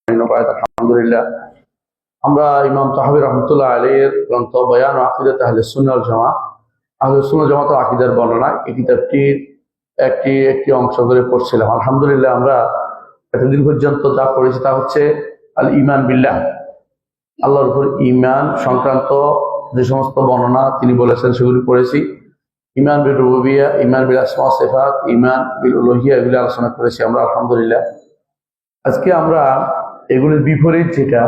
আলহামদুলিল্লাহ আমরা ইমাম তাহাবী রাহমাতুল্লাহ আলাইহির গ্রন্থ বয়ান ও আকীদাত আহলে সুন্নাহ ওয়াল জামাআহ আহলে সুন্নাহ জামাতের আকীদার বর্ণনা এই কিতাবটির একটি একটি অংশ করে পড়ছিলাম। আলহামদুলিল্লাহ আমরা এতদিন পর্যন্ত যা পড়েছি তা হচ্ছে আল ঈমান বিল্লাহ, আল্লাহর উপর ঈমান সংক্রান্ত যে সমস্ত বর্ণনা তিনি বলেছেন সেগুলি পড়েছি। ঈমান বিল রুবুবিয়্যাহ, ঈমান বিল আসমা ওয়া সিফাত, ঈমান বিল উলুহিয়্যাহ এগুলি আলোচনা করেছি আমরা আলহামদুলিল্লাহ। আজকে আমরা এগুলির বিপরীত যেটা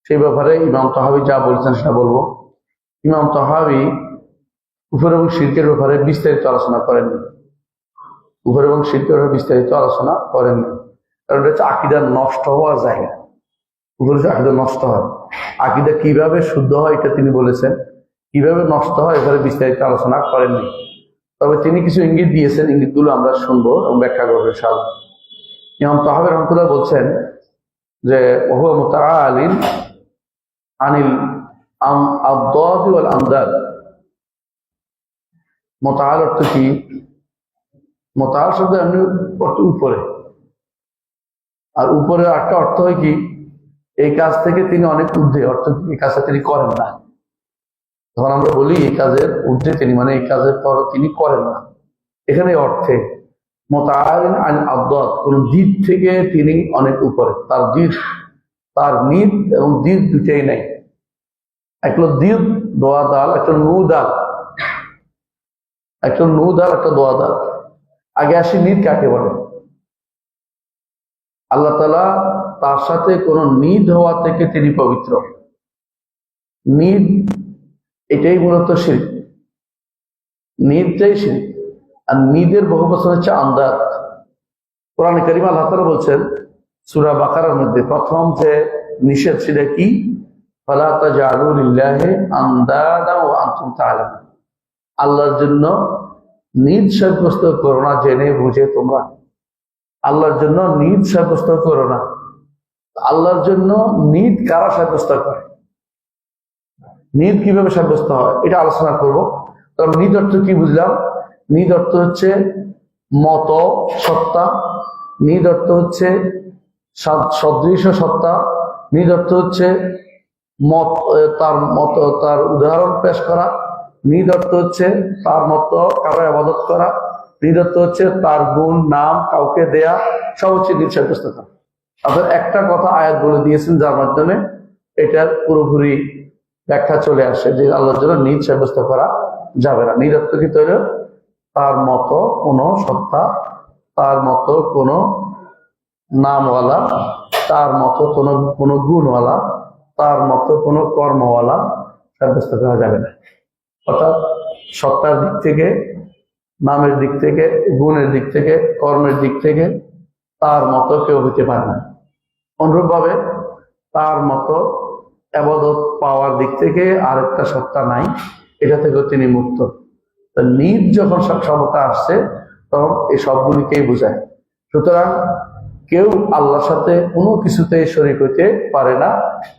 সেই ব্যাপারে ইমাম তাহাবী যা বলছেন সেটা বলবো। ইমাম তাহাবী কুফর এবং শিরকের ব্যাপারে বিস্তারিত আলোচনা করেননি, কুফর এবং শিরকের ব্যাপারে বিস্তারিত আলোচনা করেননি, কারণ এটা হচ্ছে আকীদা নষ্ট হওয়ার জায়গা। কুফর হচ্ছে আকীদা নষ্ট হয়, আকীদা কিভাবে শুদ্ধ হয় এটা তিনি বলেছেন, কিভাবে নষ্ট হয় এবারে বিস্তারিত আলোচনা করেননি। তবে তিনি কিছু ইঙ্গিত দিয়েছেন, ইঙ্গিতগুলো আমরা শুনবো এবং ব্যাখ্যা করবো ইনশাআল্লাহ। ইমাম তাহাবী রাহমাতুল্লাহ বলছেন যে ওহুয়া মুতাআলিন আনিল আদদাদ ওয়াল আমদাদ। মুতাআল অর্থ কি? মুতাআল শব্দ এমনি অর্থ উপরে, আর উপরে একটা অর্থ হয় কি এই কাজ থেকে তিনি অনেক ঊর্ধ্বে, অর্থ এই কাজটা তিনি করেন না। তখন আমরা বলি এই কাজের ঊর্ধ্বে তিনি, মানে এই কাজের পর তিনি করেন না। এখানে অর্থে মুতাআলিন আনিল আদদাদ, কোন দিক থেকে তিনি অনেক উপরে, তার দিক, তার নিদ এবং দিদ দুটাই নাই। একটা দিদ দোয়া দাল, একটা নু দাল, একটা নু দাল, একটা দোয়া দাল। আগে আসি নিদ কাকে বলে। আল্লাহ তাআলা তার সাথে কোন নিদ হওয়া থেকে তিনি পবিত্র। নিদ এটাই মূলত শিরক, নিদটাই শিরক। আর নিদের বহু বচন হচ্ছে আন্দাদ। কোরআনে কারীমে আল্লাহ তাআলা বলছেন সূরা বাকারার মধ্যে প্রথম যে নিষেধ সেটা কি? ফালা তাজআলু লিল্লাহি আনদাদা ওয়া আনতুম তা'লামুন। আল্লাহর জন্য নিদ সাব্যস্ত করো না জেনে বুঝে তোমরা। আল্লাহর জন্য নিদ সাব্যস্ত করো না। আল্লাহর জন্য নিদ কারা সাব্যস্ত করে, নিদ কিভাবে সাব্যস্ত হয় এটা আলোচনা করব। কারণ নিদ অর্থ কি বুঝলাম? নিদ অর্থ হচ্ছে মত সত্তা, নিদ অর্থ হচ্ছে সদৃশ সত্তা, নিদ অর্থ হচ্ছে মত, তার মত, তার উদাহরণ পেশ করা। নিদ অর্থ হচ্ছে তার মত কারো ইবাদত করা। নিদ অর্থ হচ্ছে তার গুণ নাম কাউকে দেয়া, সব হচ্ছে নিদ সাব্যস্ত করা। আপনার একটা কথা আয়াত বলে দিয়েছেন যার মাধ্যমে এটার পুরোপুরি ব্যাখ্যা চলে আসে যে আল্লাহর জন্য নিদ সাব্যস্ত করা যাবে না। নিদ অর্থ কি তৈরি? তার মতো কোনো সত্তা, তার মতো কোনো নামওয়ালা, তার মতো কোনো গুণওয়ালা, তার মতো কোনো কর্মওয়ালা সাব্যস্ত করা যাবে না। অর্থাৎ সত্তার দিক থেকে, নামের দিক থেকে, গুণের দিক থেকে, কর্মের দিক থেকে তার মতো কেউ হইতে পারে না। অনুরূপভাবে তার মতো ইবাদত পাওয়ার দিক থেকে আরেকটা সত্তা নাই, এটা থেকেও তিনি মুক্ত। নিদ যখন সক্ষমতা আসছে তখন এই সবগুলিকেই বোঝায়। সুতরাং কেউ আল্লাহর সাথে কোনো কিছুতে শরীক হইতে পারে না।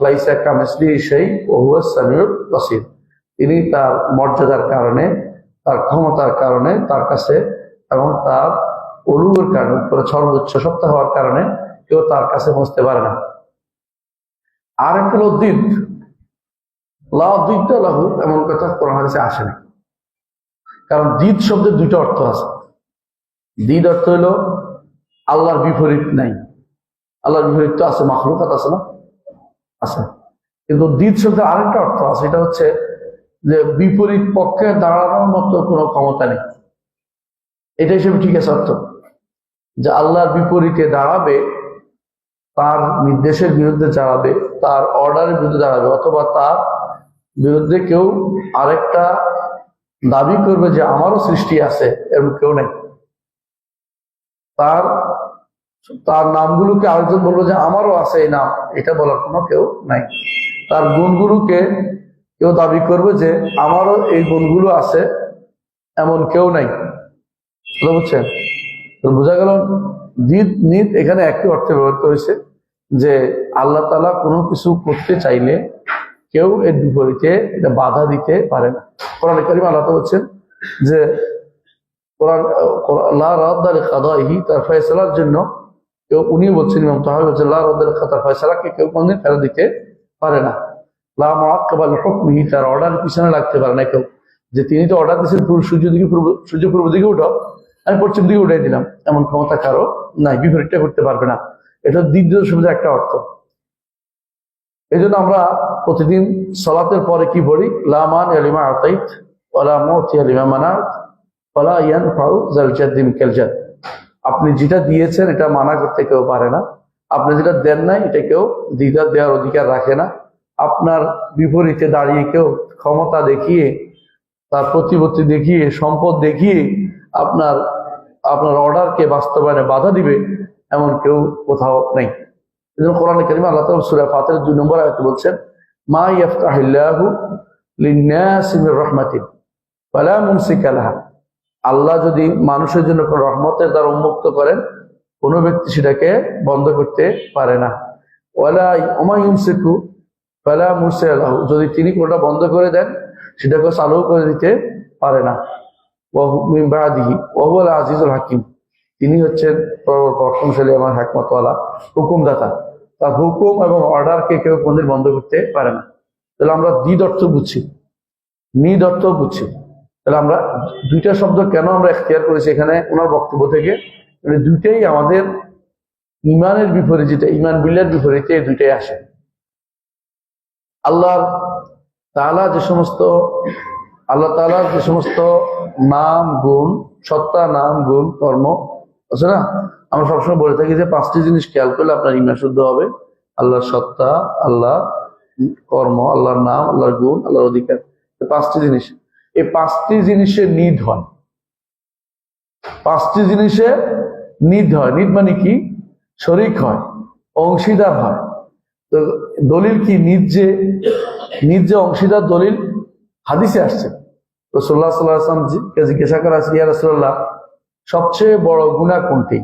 লাইসা কামিসলিহি শাই ওয়া হুয়াস সামিউল বাসীর। তিনি তার মর্যাদার কারণে, তার ক্ষমতার কারণে তার কাছে এবং তার উলুর কারণে, সর্বোচ্চ সত্তা হওয়ার কারণে কেউ তার কাছে পৌঁছতে পারে না। আর একটা হলো দিদ। লা দিদ্দা লাহু এমন কথা কোরআন হাদিসে আসে না। কারণ দিদ শব্দের দুটো অর্থ আছে। দিদ অর্থ হলো আল্লাহর বিপরীত নাই। আল্লাহর বিপরীত তো আছে, মাখলুকাত আছে না, আছে। কিন্তু দিদ শব্দের আরেকটা অর্থ আছে, এটা হচ্ছে যে বিপরীত পক্ষে দাঁড়ানোর মতো কোনো ক্ষমতা নেই। এটা হিসেবে ঠিক আছে অর্থ, যে আল্লাহর বিপরীতে দাঁড়াবে, তার নির্দেশের বিরুদ্ধে দাঁড়াবে, তার অর্ডারের বিরুদ্ধে দাঁড়াবে, অথবা তার বিরুদ্ধে কেউ আরেকটা দাবি করবে যে আমারও সৃষ্টি আছে, এরকম কেউ নেই। তার নামগুলোকে আরেকজন বলবো যে আমারও আছে এই নাম, এটা বলার কোনো কেউ নাই। তার গুণগুলোকে কেউ দাবি করবে যে আমারও এই গুণগুলো আছে, এমন কেউ নাই। বুঝছেন? তো বোঝা গেল দিদ নিদ এখানে একটি অর্থে ব্যবহৃত হয়েছে যে আল্লাহ তাআলা কোনো কিছু করতে চাইলে কেউ এর বিপরীতে এটা বাধা দিতে পারে না। কোরআনে কারীমে আল্লাহ তাআলা বলছেন যে কোরআন লা রাদ্দা লিকাদাইহি, তার ফয়সালার জন্য কেউ উনি বলছেন, ইমাম তাহাবী বলছেন, লা রাদ্দা লিল ফয়সালাকে কেউ কোনদিন ফেরত দিতে পারে না। লা মুআক্কিবা লিহুকমিহি, তার অর্ডার পিছনে লাগতে পারে না কেউ, যে তিনি তো অর্ডার দিয়েছেন সূর্য পূর্ব দিকে উঠো, আমি পশ্চিম দিকে উঠাই দিলাম, এমন ক্ষমতা কারো নাই, বিপরীতটা করতে পারবে না। এটা দ্বিতীয় সুবিধা একটা অর্থ। এই জন্য আমরা প্রতিদিন সালাতের পরে কি পড়ি? লা মানিআ লিমা আতাইত ওয়া লা মুতিয়া লিমা মানাত ওয়া লা ইয়ানফাউ যাল জাদ্দি মিনকাল জাদ। আপনি যেটা দিয়েছেন এটা মানা করতে কেউ পারে না, আপনি যেটা দেন নাই এটা কেউ দেওয়ার অধিকার রাখে না। আপনার বিপরীতে দাঁড়িয়ে কেউ ক্ষমতা দেখিয়ে, তার প্রতিপত্তি দেখিয়ে, সম্পদ দেখিয়ে আপনার অর্ডারকে বাস্তবায়নে বাধা দিবে এমন কেউ কোথাও নেই। এজন্য কোরআনে কারিমে আল্লাহ তাআলা সূরা ফাতিরের 2 নম্বর আয়াতে বলছেন, মা ইয়াফতাহিল্লাহু লিন-নাসি মির রাহমাতিন ফালা মুমসিকা লাহা। আল্লাহ যদি মানুষের জন্য কোন রহমতের দ্বার উন্মুক্ত করেন, কোনো ব্যক্তি সেটাকে বন্ধ করতে পারে না। ওয়ালা ওমা ইউমসিকু ফালা মুরসিলা লাহু, যদি তিনি কোনটা বন্ধ করে দেন সেটাকে চালু করে দিতে পারে না। ওয়া মিন বাদিহি ওয়া হুয়াল আজিজুল হাকিম, তিনি হচ্ছেন পরাক্রমশালী আমার হিকমতওয়ালা হুকুমদাতা। তার হুকুম এবং অর্ডারকে কেউ কোনদিন বন্ধ করতে পারে না। তাহলে আমরা দ্বিধ অর্থ বুঝছি, নিদ অর্থ বুঝছি। তাহলে আমরা দুইটা শব্দ কেন আমরা এখতিয়ার করেছি এখানে ওনার বক্তব্য থেকে? দুইটাই আমাদের ইমানের বিপরীতে, যেটা ইমান বিল্লাহর বিপরীতে, এই দুইটাই আসে। আল্লাহ তাআলার যে সমস্ত নাম গুণ, সত্তা, নাম গুণ, কর্ম আছে না, আমরা সবসময় বলে থাকি যে 5টি জিনিস খেয়াল করলে আপনার ইমান শুদ্ধ হবে: আল্লাহর সত্তা, আল্লাহর কর্ম, আল্লাহর নাম, আল্লাহর গুণ, আল্লাহর অধিকার। 5টি জিনিস, এই 5টি জিনিসে নিদ হয়। 5টি জিনিসে নিদ হয়। নিদ মানে কি? শরীক হয়, অংশীদার হয়। তো দলিল কি? নিদ যে অংশীদার, দলিল হাদিসে আসছে। রাসূলুল্লাহ সাল্লাল্লাহু আলাইহি ওয়াসাল্লাম জিজ্ঞাসা করা আছে, ইয়া রাসূলুল্লাহ, সবচেয়ে বড় গুনাহ কোনটি?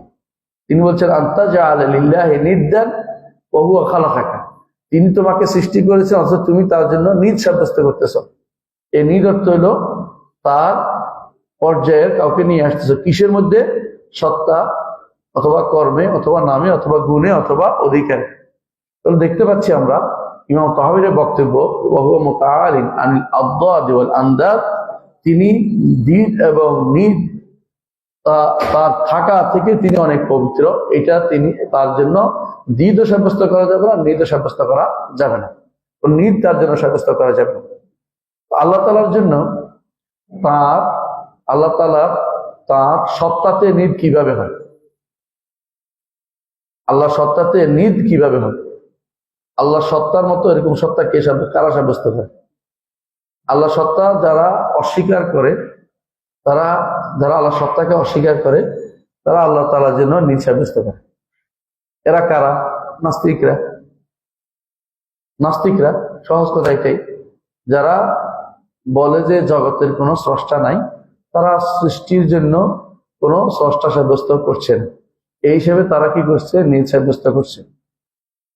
তিনি বলছেন, আনতা জাআলা লিল্লাহি নিদ্দান ওয়া হুয়া খালাকাকা। তিনি তোমাকে সৃষ্টি করেছেন অথচ তুমি তার জন্য নিদ সাব্যস্ত করতেছ। এই নিদ অর্থ হলো তার পর্যায়ের কাউকে নিয়ে আসতেছ। কিসের মধ্যে? সত্তা অথবা কর্মে অথবা নামে অথবা গুণে অথবা অধিকারে। তাহলে দেখতে পাচ্ছি আমরা ইমাম তাহাবীর বক্তব্য, ওয়া হুয়া মুতাআলিন আনিল আদদাদ ওয়াল আন্দাদ, তিনি দিদ এবং নিদ তার থাকা থেকে তিনি অনেক পবিত্র। এটা তিনি তার জন্য দিদও সাব্যস্ত করা যাবে না, নিদও সাব্যস্ত করা যাবে না। নিদ তার জন্য সাব্যস্ত করা যাবে না। আল্লাহ তাআলার জন্য আল্লাহ তাআলা তার সত্তাতে নিদ কিভাবে হয়? আল্লাহ সত্তাতে নিদ কিভাবে হয়? আল্লাহ সত্তার মতো এরকম সত্তা কারা সাব্যস্ত করে? আল্লাহ সত্তা যারা অস্বীকার করে, যারা আল্লাহ সত্তাকে অস্বীকার করে, তারা আল্লাহ তাআলার জন্য নিদ সাব্যস্ত করে। এরা কারা? নাস্তিকরা। সহজ কথা এটাই, যারা বলে যে জগতের কোনো স্রষ্টা নাই, তারা সৃষ্টির জন্য কোনো স্রষ্টা সাব্যস্ত করছেন, এই হিসেবে তারা কি করছে? নিদ সাব্যস্ত করছে।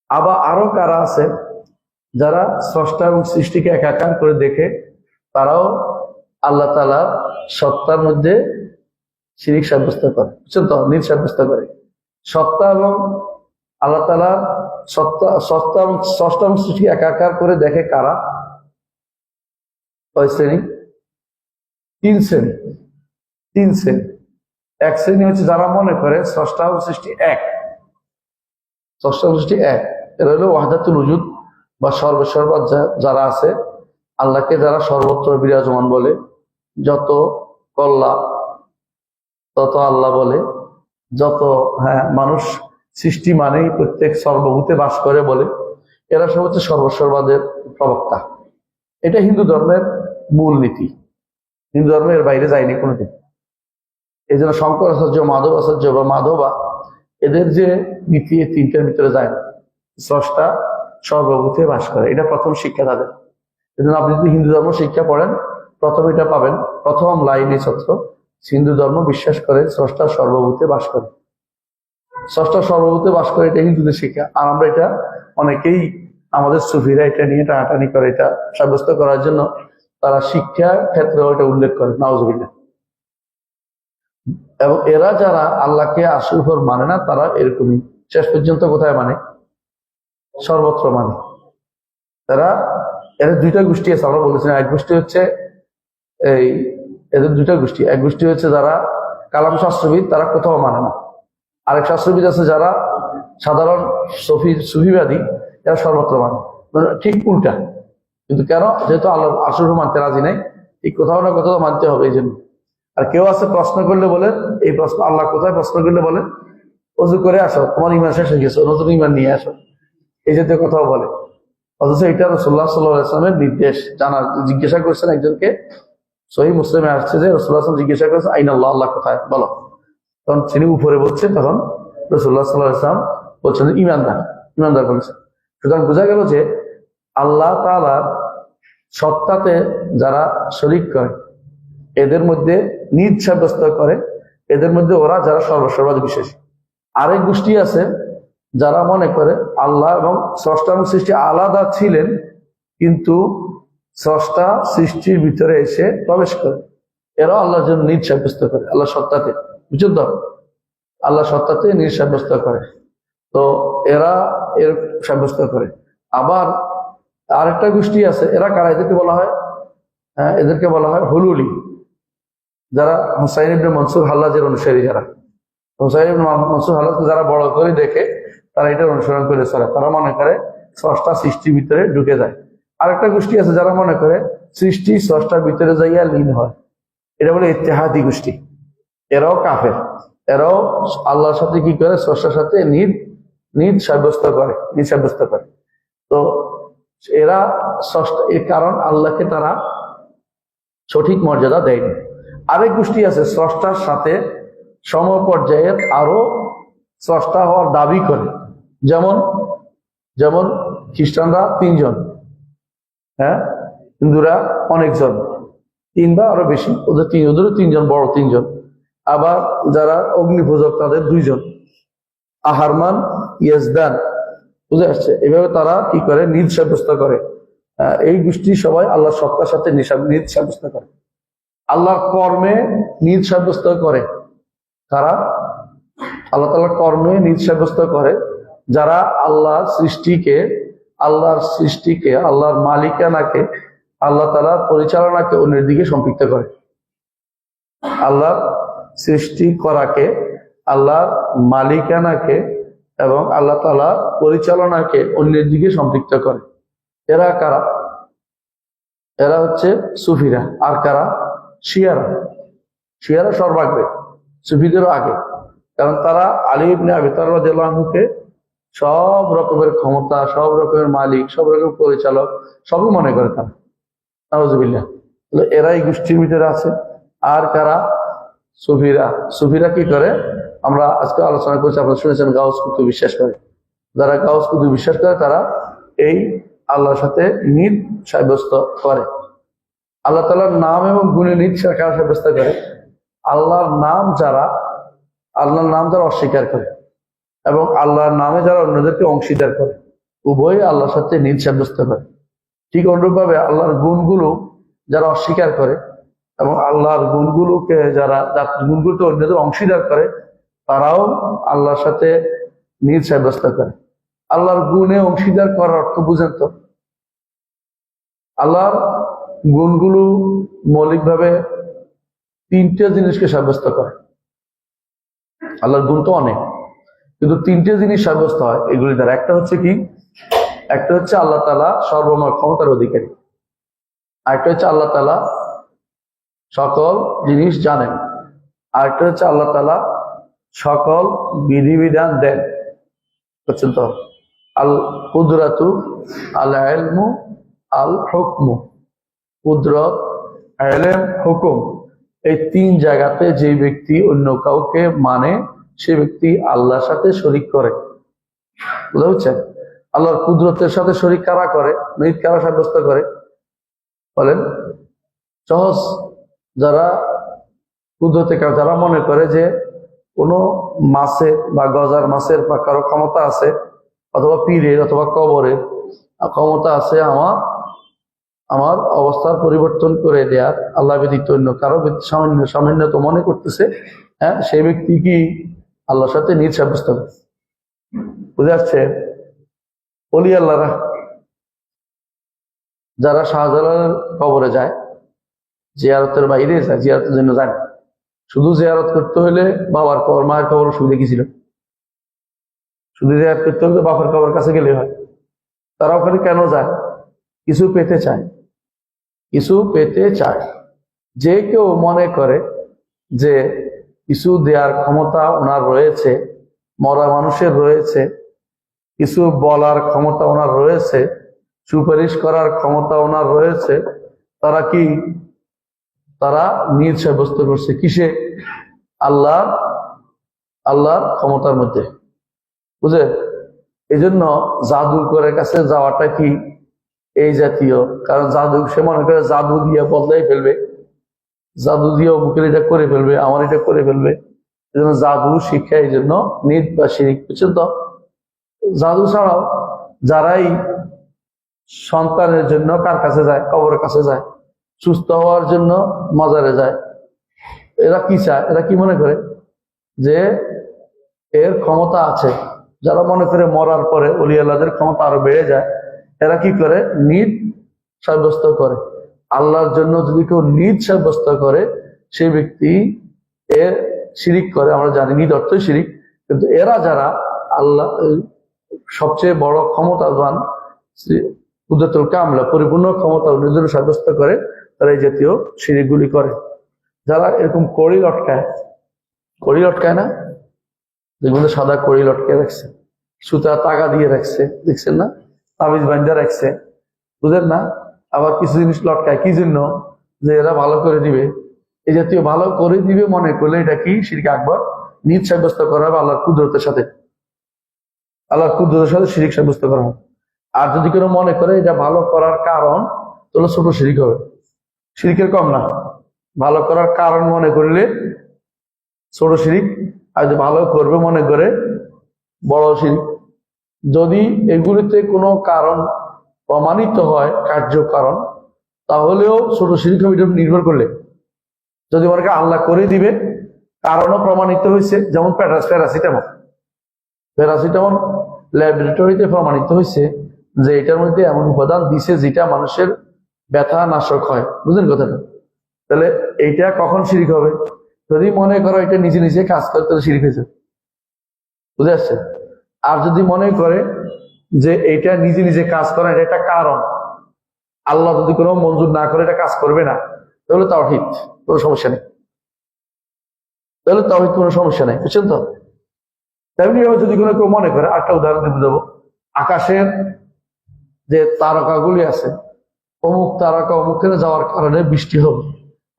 আবার আরো কারা আছে যারা স্রষ্টা এবং সৃষ্টিকে একাকার করে দেখে, তারাও আল্লাহ তাআলার সত্তার মধ্যে শিরিক সাব্যস্ত করে, বুঝছেন তো? নিদ সাব্যস্ত করে। সত্তা এবং আল্লাহ তাআলার সত্তা এবং স্রষ্টা এবং সৃষ্টিকে একাকার করে দেখে কারা? কয় শ্রেণী? 3 শ্রেণী। 3 শ্রেণী। এক শ্রেণী হচ্ছে যারা মনে করে স্রষ্টা এবং সৃষ্টি এক। স্রষ্টা এবং সৃষ্টি এক, এরা হলো ওয়াহদাতুল উজুদ বা সর্বসর্বা যারা আছে, আল্লাহকে যারা সর্বত্র বিরাজমান বলে, যত কল্লা তত আল্লাহ বলে, যত মানুষ সৃষ্টি মানেই প্রত্যেক সর্বভূতে বাস করে বলে, এরা সব হচ্ছে সর্বসর্বাদের প্রবক্তা। এটা হিন্দু ধর্মের মূল নীতি। হিন্দু ধর্মের বাইরে যায়নি কোনোদিন। এই জন্য শঙ্কর আচার্য, মাধব আচার্য বা মাধবা, এদের যে নীতি, এই 3টার ভিতরে যায় না। স্রষ্টা সর্বভূতে বাস করে, এটা প্রথম শিক্ষা তাদের। এই জন্য আপনি যদি হিন্দু ধর্ম শিক্ষা পড়েন, প্রথম এটা পাবেন, প্রথম লাইনে ছাত্র, হিন্দু ধর্ম বিশ্বাস করে স্রষ্টা সর্বভূতে বাস করে। স্রষ্টা সর্বভূতে বাস করে, এটা হিন্দুদের শিক্ষা। আর আমরা এটা অনেকেই, আমাদের সুফিরা এটা নিয়ে টানাটানি করে, এটা সাব্যস্ত করার জন্য তারা শিক্ষা ক্ষেত্রে এটা উল্লেখ করে, নাউজুবিল্লাহ। এবং এরা যারা আল্লাহকে আশুর উপর মানে না, তারা এরকমই শেষ পর্যন্ত কোথায় মানে? সর্বত্র মানে। এদের দুইটা গোষ্ঠী আছে, আমরা বলেছিলাম। এক গোষ্ঠী হচ্ছে এদের দুইটা গোষ্ঠী। এক গোষ্ঠী হচ্ছে যারা কালাম শাস্ত্রবিদ, তারা কোথাও মানে না। আরেক শাস্ত্রবিদ আছে যারা সাধারণ সুফিবাদী, এরা সর্বত্র মানে। ঠিক উল্টা। কিন্তু কেন? যেহেতু আল্লাহ আসলে মানতে রাজি নাই, এই কোথাও না কোথাও মানতে হবে এই জন্য। আর কেউ আছে প্রশ্ন করলে বলে, এই প্রশ্ন আল্লাহ কোথায়, প্রশ্ন করলে বলে অজু করে আসো, তোমার ইমান শেষ হয়ে গেছে, নতুন ইমান নিয়ে আসো, এই জাতীয় কথাও বলে। অথচ এটা রাসূলুল্লাহ সাল্লাল্লাহু আলাইহি ওয়াসাল্লামের নির্দেশ। জিজ্ঞাসা করছেন একজনকে, সহিহ মুসলিমে আসছে যে রাসূলুল্লাহ সাল্লাল্লাহু আলাইহি ওয়াসাল্লাম জিজ্ঞাসা করেছে আইনাল্লাহ, আল্লাহ কোথায় বলো। তখন তিনি উপরে বলছেন, তখন রাসূলুল্লাহ সাল্লাল্লাহু আলাইহি ওয়াসাল্লাম বলছেন ইমানদার বলেছেন। সুতরাং বোঝা গেল যে আল্লাহ তাআলার সত্তাতে যারা শরীক করে, এদের মধ্যে নিজ সাব্যস্ত করে, এদের মধ্যে ওরা যারা সর্বসর্বাধ বিশেষী। আরেক গোষ্ঠী আছে যারা মনে করে আল্লাহ এবং স্রষ্টা এবং সৃষ্টি আলাদা ছিলেন, কিন্তু স্রষ্টা সৃষ্টির ভিতরে এসে প্রবেশ করে। এরাও আল্লাহর জন্য নিজ সাব্যস্ত করে, আল্লাহ সত্তাতে, বুঝুন তো, আল্লাহ সত্তাতে নিজ সাব্যস্ত করে। তো এরা এর সাব্যস্ত করে। আবার আরেকটা গোষ্ঠী আছে, এরা কারা? এদেরকে বলা হয় এদেরকে বলা হয় হুলুলি, যারা হুসাইন ইবনে মনসুর হাল্লাজের অনুসারী। যারা হুসাইন ইবনে মনসুর হাল্লাজকে যারা বড় করে দেখে, তারা এটার অনুসরণ করে চলে। তারা মনে করে স্রষ্টা সৃষ্টির ভিতরে ঢুকে যায়। আরেকটা গোষ্ঠী আছে যারা মনে করে সৃষ্টি স্রষ্টার ভিতরে যাইয়া লীন হয়, এটা বলে ইত্তেহাদি গোষ্ঠী। এরাও কাফের। এরাও আল্লাহর সাথে কি করে? স্রষ্টার সাথে নিজ সাব্যস্ত করে। তো এরা স্রষ্টা, এর কারণ আল্লাহকে তারা সঠিক মর্যাদা দেয়নি। আরেক গোষ্ঠী আছে স্রষ্টার সাথে সমপর্যায়ের আরো স্রষ্টা হওয়ার দাবি করে। যেমন খ্রিস্টানরা 3 জন, হিন্দুরা অনেকজন, 3 বা আরো বেশি, ওদেরও 3 জন, বড় 3 জন। আবার যারা অগ্নিপূজক তাদের 2 জন, আহারমান, ইয়াজদান, বুঝে আসছে। এভাবে তারা কি করে? নিজ সাব্যস্ত করে। এই গোষ্ঠী সবাই আল্লাহর সত্তার সাথে নিজ সাব্যস্ত করে, আল্লাহর কর্মে নিজ সাব্যস্ত করে। তারা আল্লাহ তাআলার কর্মে নিজ সাব্যস্ত করে, যারা আল্লাহর সৃষ্টিকে, আল্লাহর মালিকানাকে, আল্লাহ তাআলার পরিচালনাকে অন্যের দিকে সম্পৃক্ত করে। আল্লাহর সৃষ্টি করাকে, আল্লাহর মালিকানাকে এবং আল্লাহ তাআলার পরিচালনাকে অন্যের দিকে সম্পৃক্ত করে। এরা কারা? এরা হচ্ছে সুফিরা। আর কারা? শিয়ারা সর্বাগ্রে, সুফিদেরও আগে। কারণ তারা আলী ইবনে আবি তালিব রাদিয়াল্লাহু আনহুকে সব রকমের ক্ষমতা, সব রকমের মালিক, সব রকমের পরিচালক সবই মনে করে তারা। নাউজুবিল্লাহ। এরা এই গোষ্ঠীর ভিতরে আছে। আর কারা? সুফিরা কি করে? আমরা আজকে আলোচনা করছি, আপনারা শুনেছেন গাউস কুতুব বিশ্বাস করে। যারা গাউস কুতুব বিশ্বাস করে, তারা এই আল্লাহর সাথে নিজ সাব্যস্ত করে। আল্লাহ তাআলার নাম এবং গুণে নিজ সাব্যস্ত করে। আল্লাহর নাম যারা অস্বীকার করে এবং আল্লাহর নামে যারা অন্যদেরকে অংশীদার করে, উভয় আল্লাহর সাথে নিজ সাব্যস্ত করে। ঠিক অনুরূপভাবে আল্লাহর গুণগুলো যারা অস্বীকার করে এবং আল্লাহর গুণগুলোকে গুণগুলোকে অন্যদের অংশীদার করে, তারাও আল্লাহর সাথে নিজ সাব্যস্ত করে। আল্লাহর গুণে অংশীদার করার অর্থ বুঝেন তো? আল্লাহর গুণগুলো মৌলিকভাবে 3টে জিনিসকে সাব্যস্ত করে। আল্লাহর গুণ তো অনেক, কিন্তু 3টে জিনিস সাব্যস্ত হয় এগুলি দ্বারা। একটা হচ্ছে কি? একটা হচ্ছে আল্লাহ তাআলা সর্বময় ক্ষমতার অধিকারী। আরেকটা হচ্ছে আল্লাহ তাআলা সকল জিনিস জানেন। আরেকটা হচ্ছে আল্লাহ তাআলা সকল বিধিবিধান দেন। বুঝছেন তো? আল কুদরাতু, আল ইলমু, আল হুকমু। কুদরত, ইলম, হুকুম, এই 3 জায়গাতে যে ব্যক্তি অন্য কাউকে মানে, সে ব্যক্তি আল্লাহর সাথে শরীক করে। বুঝা হচ্ছে? আল্লাহর কুদরতের সাথে শরীক কারা করে? কারা সাব্যস্ত করে বলেন? সহজ, যারা কুদরতে, যারা মনে করে যে কোনো মাছের বা গজার মাছের বা কারো ক্ষমতা আছে, অথবা পীরের অথবা কবরের ক্ষমতা আছে আমার অবস্থার পরিবর্তন করে দেয়ার, আল্লাহ ব্যতীত অন্য কারো সামান্য তো মনে করতেছে, সেই ব্যক্তি কি আল্লাহর সাথে নিজ সাব্যস্ত করে? বুঝে আসছে? ওলি আল্লাহরা যারা শাহজালালের কবরে যায়, জিয়ারতের বাইরে যায়, জিয়ারতের জন্য যায় না। শুধু জিয়ারত করতে হলে বাবার কবর, মায়ের কবর সুবিধা কি ছিল? শুধু জিয়ারত করতে হলে বাবার কবর কাছে গেলে হয়। তারা ওখানে কেন যায়? কিছু পেতে চায়, কিছু পেতে চায়। যে কেউ মনে করে যে কিছু দেওয়ার ক্ষমতা ওনার রয়েছে, মরা মানুষের রয়েছে, কিছু বলার ক্ষমতা ওনার রয়েছে, সুপারিশ করার ক্ষমতা ওনার রয়েছে, তারা কি, তারা নিজ সাব্যস্ত করছে কিসে? আল্লাহর ক্ষমতার মধ্যে। বুঝে? এই জন্য জাদুকরের কাছে যাওয়াটা কি এই জাতীয়, কারণ জাদু, সে মনে করে জাদু দিয়ে বদলাই ফেলবে, জাদু দিয়ে অমুকের এটা করে ফেলবে, আমার এটা করে ফেলবে। এই জন্য জাদু শিক্ষা এই জন্য নিদ বা শিরিক। বুঝছেন তো? জাদু ছাড়াও যারাই সন্তানের জন্য কার কাছে যায়? কবরের কাছে যায়। সুস্থ হওয়ার জন্য মাজারে যায়। এরা কি চায়? এরা কি মনে করে যে এর ক্ষমতা আছে। যারা মনে করে মরার পরে ওলি আল্লাহদের ক্ষমতা আরো বেড়ে যায়, এরা কি করে? নিদ সাব্যস্ত করে। আল্লাহর জন্য যদি কেউ নিদ সাব্যস্ত করে, সেই ব্যক্তি এর শিরিক করে। আমরা জানি নিদ অর্থই শিরিক। কিন্তু এরা যারা আল্লাহ সবচেয়ে বড় ক্ষমতাবান, কুদরতুল কামলা, পরিপূর্ণ ক্ষমতা নিজের সাব্যস্ত করে, তারা এই জাতীয় শিরিকগুলি করে। যারা এরকম কড়ি লটকায় না, দেখবেন সাদা কড়ি লটকে রাখছে, সুতা তাগা দিয়ে রাখছে, দেখছেন না? তাবিজ বান্ধা রাখছে, বুঝেন না? আবার কিছু জিনিস লটকায় কি জন্য? যে এরা ভালো করে দিবে। এই জাতীয় ভালো করে দিবে মনে করলে এটা কি? শিরক আকবর। নিজ সাব্যস্ত করা হবে আল্লাহর কুদরতের সাথে, আল্লাহর কুদরতের সাথে শিরক সাব্যস্ত করা হবে। আর যদি কেউ মনে করে এটা ভালো করার কারণ, তাহলে ছোট শিরক হবে, শিরকের কম না। ভালো করার কারণ মনে করলে ছোট শিরক, আর যে ভালো করবে মনে করে বড় শিরক। যদি এগুলিতে কোনো কারণ প্রমাণিত হয়, কার্যকারণ, তাহলেও ছোট শিরক হবে। এটা নির্ভর করলে যদি মনে করে আল্লাহ করে দিবে, কারণও প্রমাণিত হয়েছে, যেমন প্যারাসিটামল ল্যাবরেটরিতে প্রমাণিত হয়েছে যে এটার মধ্যে এমন উপাদান দিছে যেটা মানুষের ব্যথা নাশক হয়। বুঝলেন কথাটা? তাহলে এইটা কখন শিরক হবে? যদি মনে করো এটা নিজে নিজে কাজ করে, তাহলে শিরক হয়েছে। বুঝে আসছে? আর যদি মনে করে যে এটা নিজে নিজে কাজ করে, এটা একটা কারণ, আল্লাহ যদি কোনো মঞ্জুর না করে এটা কাজ করবে না, তাহলে তাওহীদ, কোনো সমস্যা নেই। তাহলে তাওহীদ, কোনো সমস্যা নেই। বুঝছেন তো? তেমনি যদি কোনো কেউ মনে করে, একটা উদাহরণ দিয়ে বুঝাবো, আকাশের যে তারকাগুলি আছে, অমুক তারকা অমুকের যাওয়ার কারণে বৃষ্টি হবে,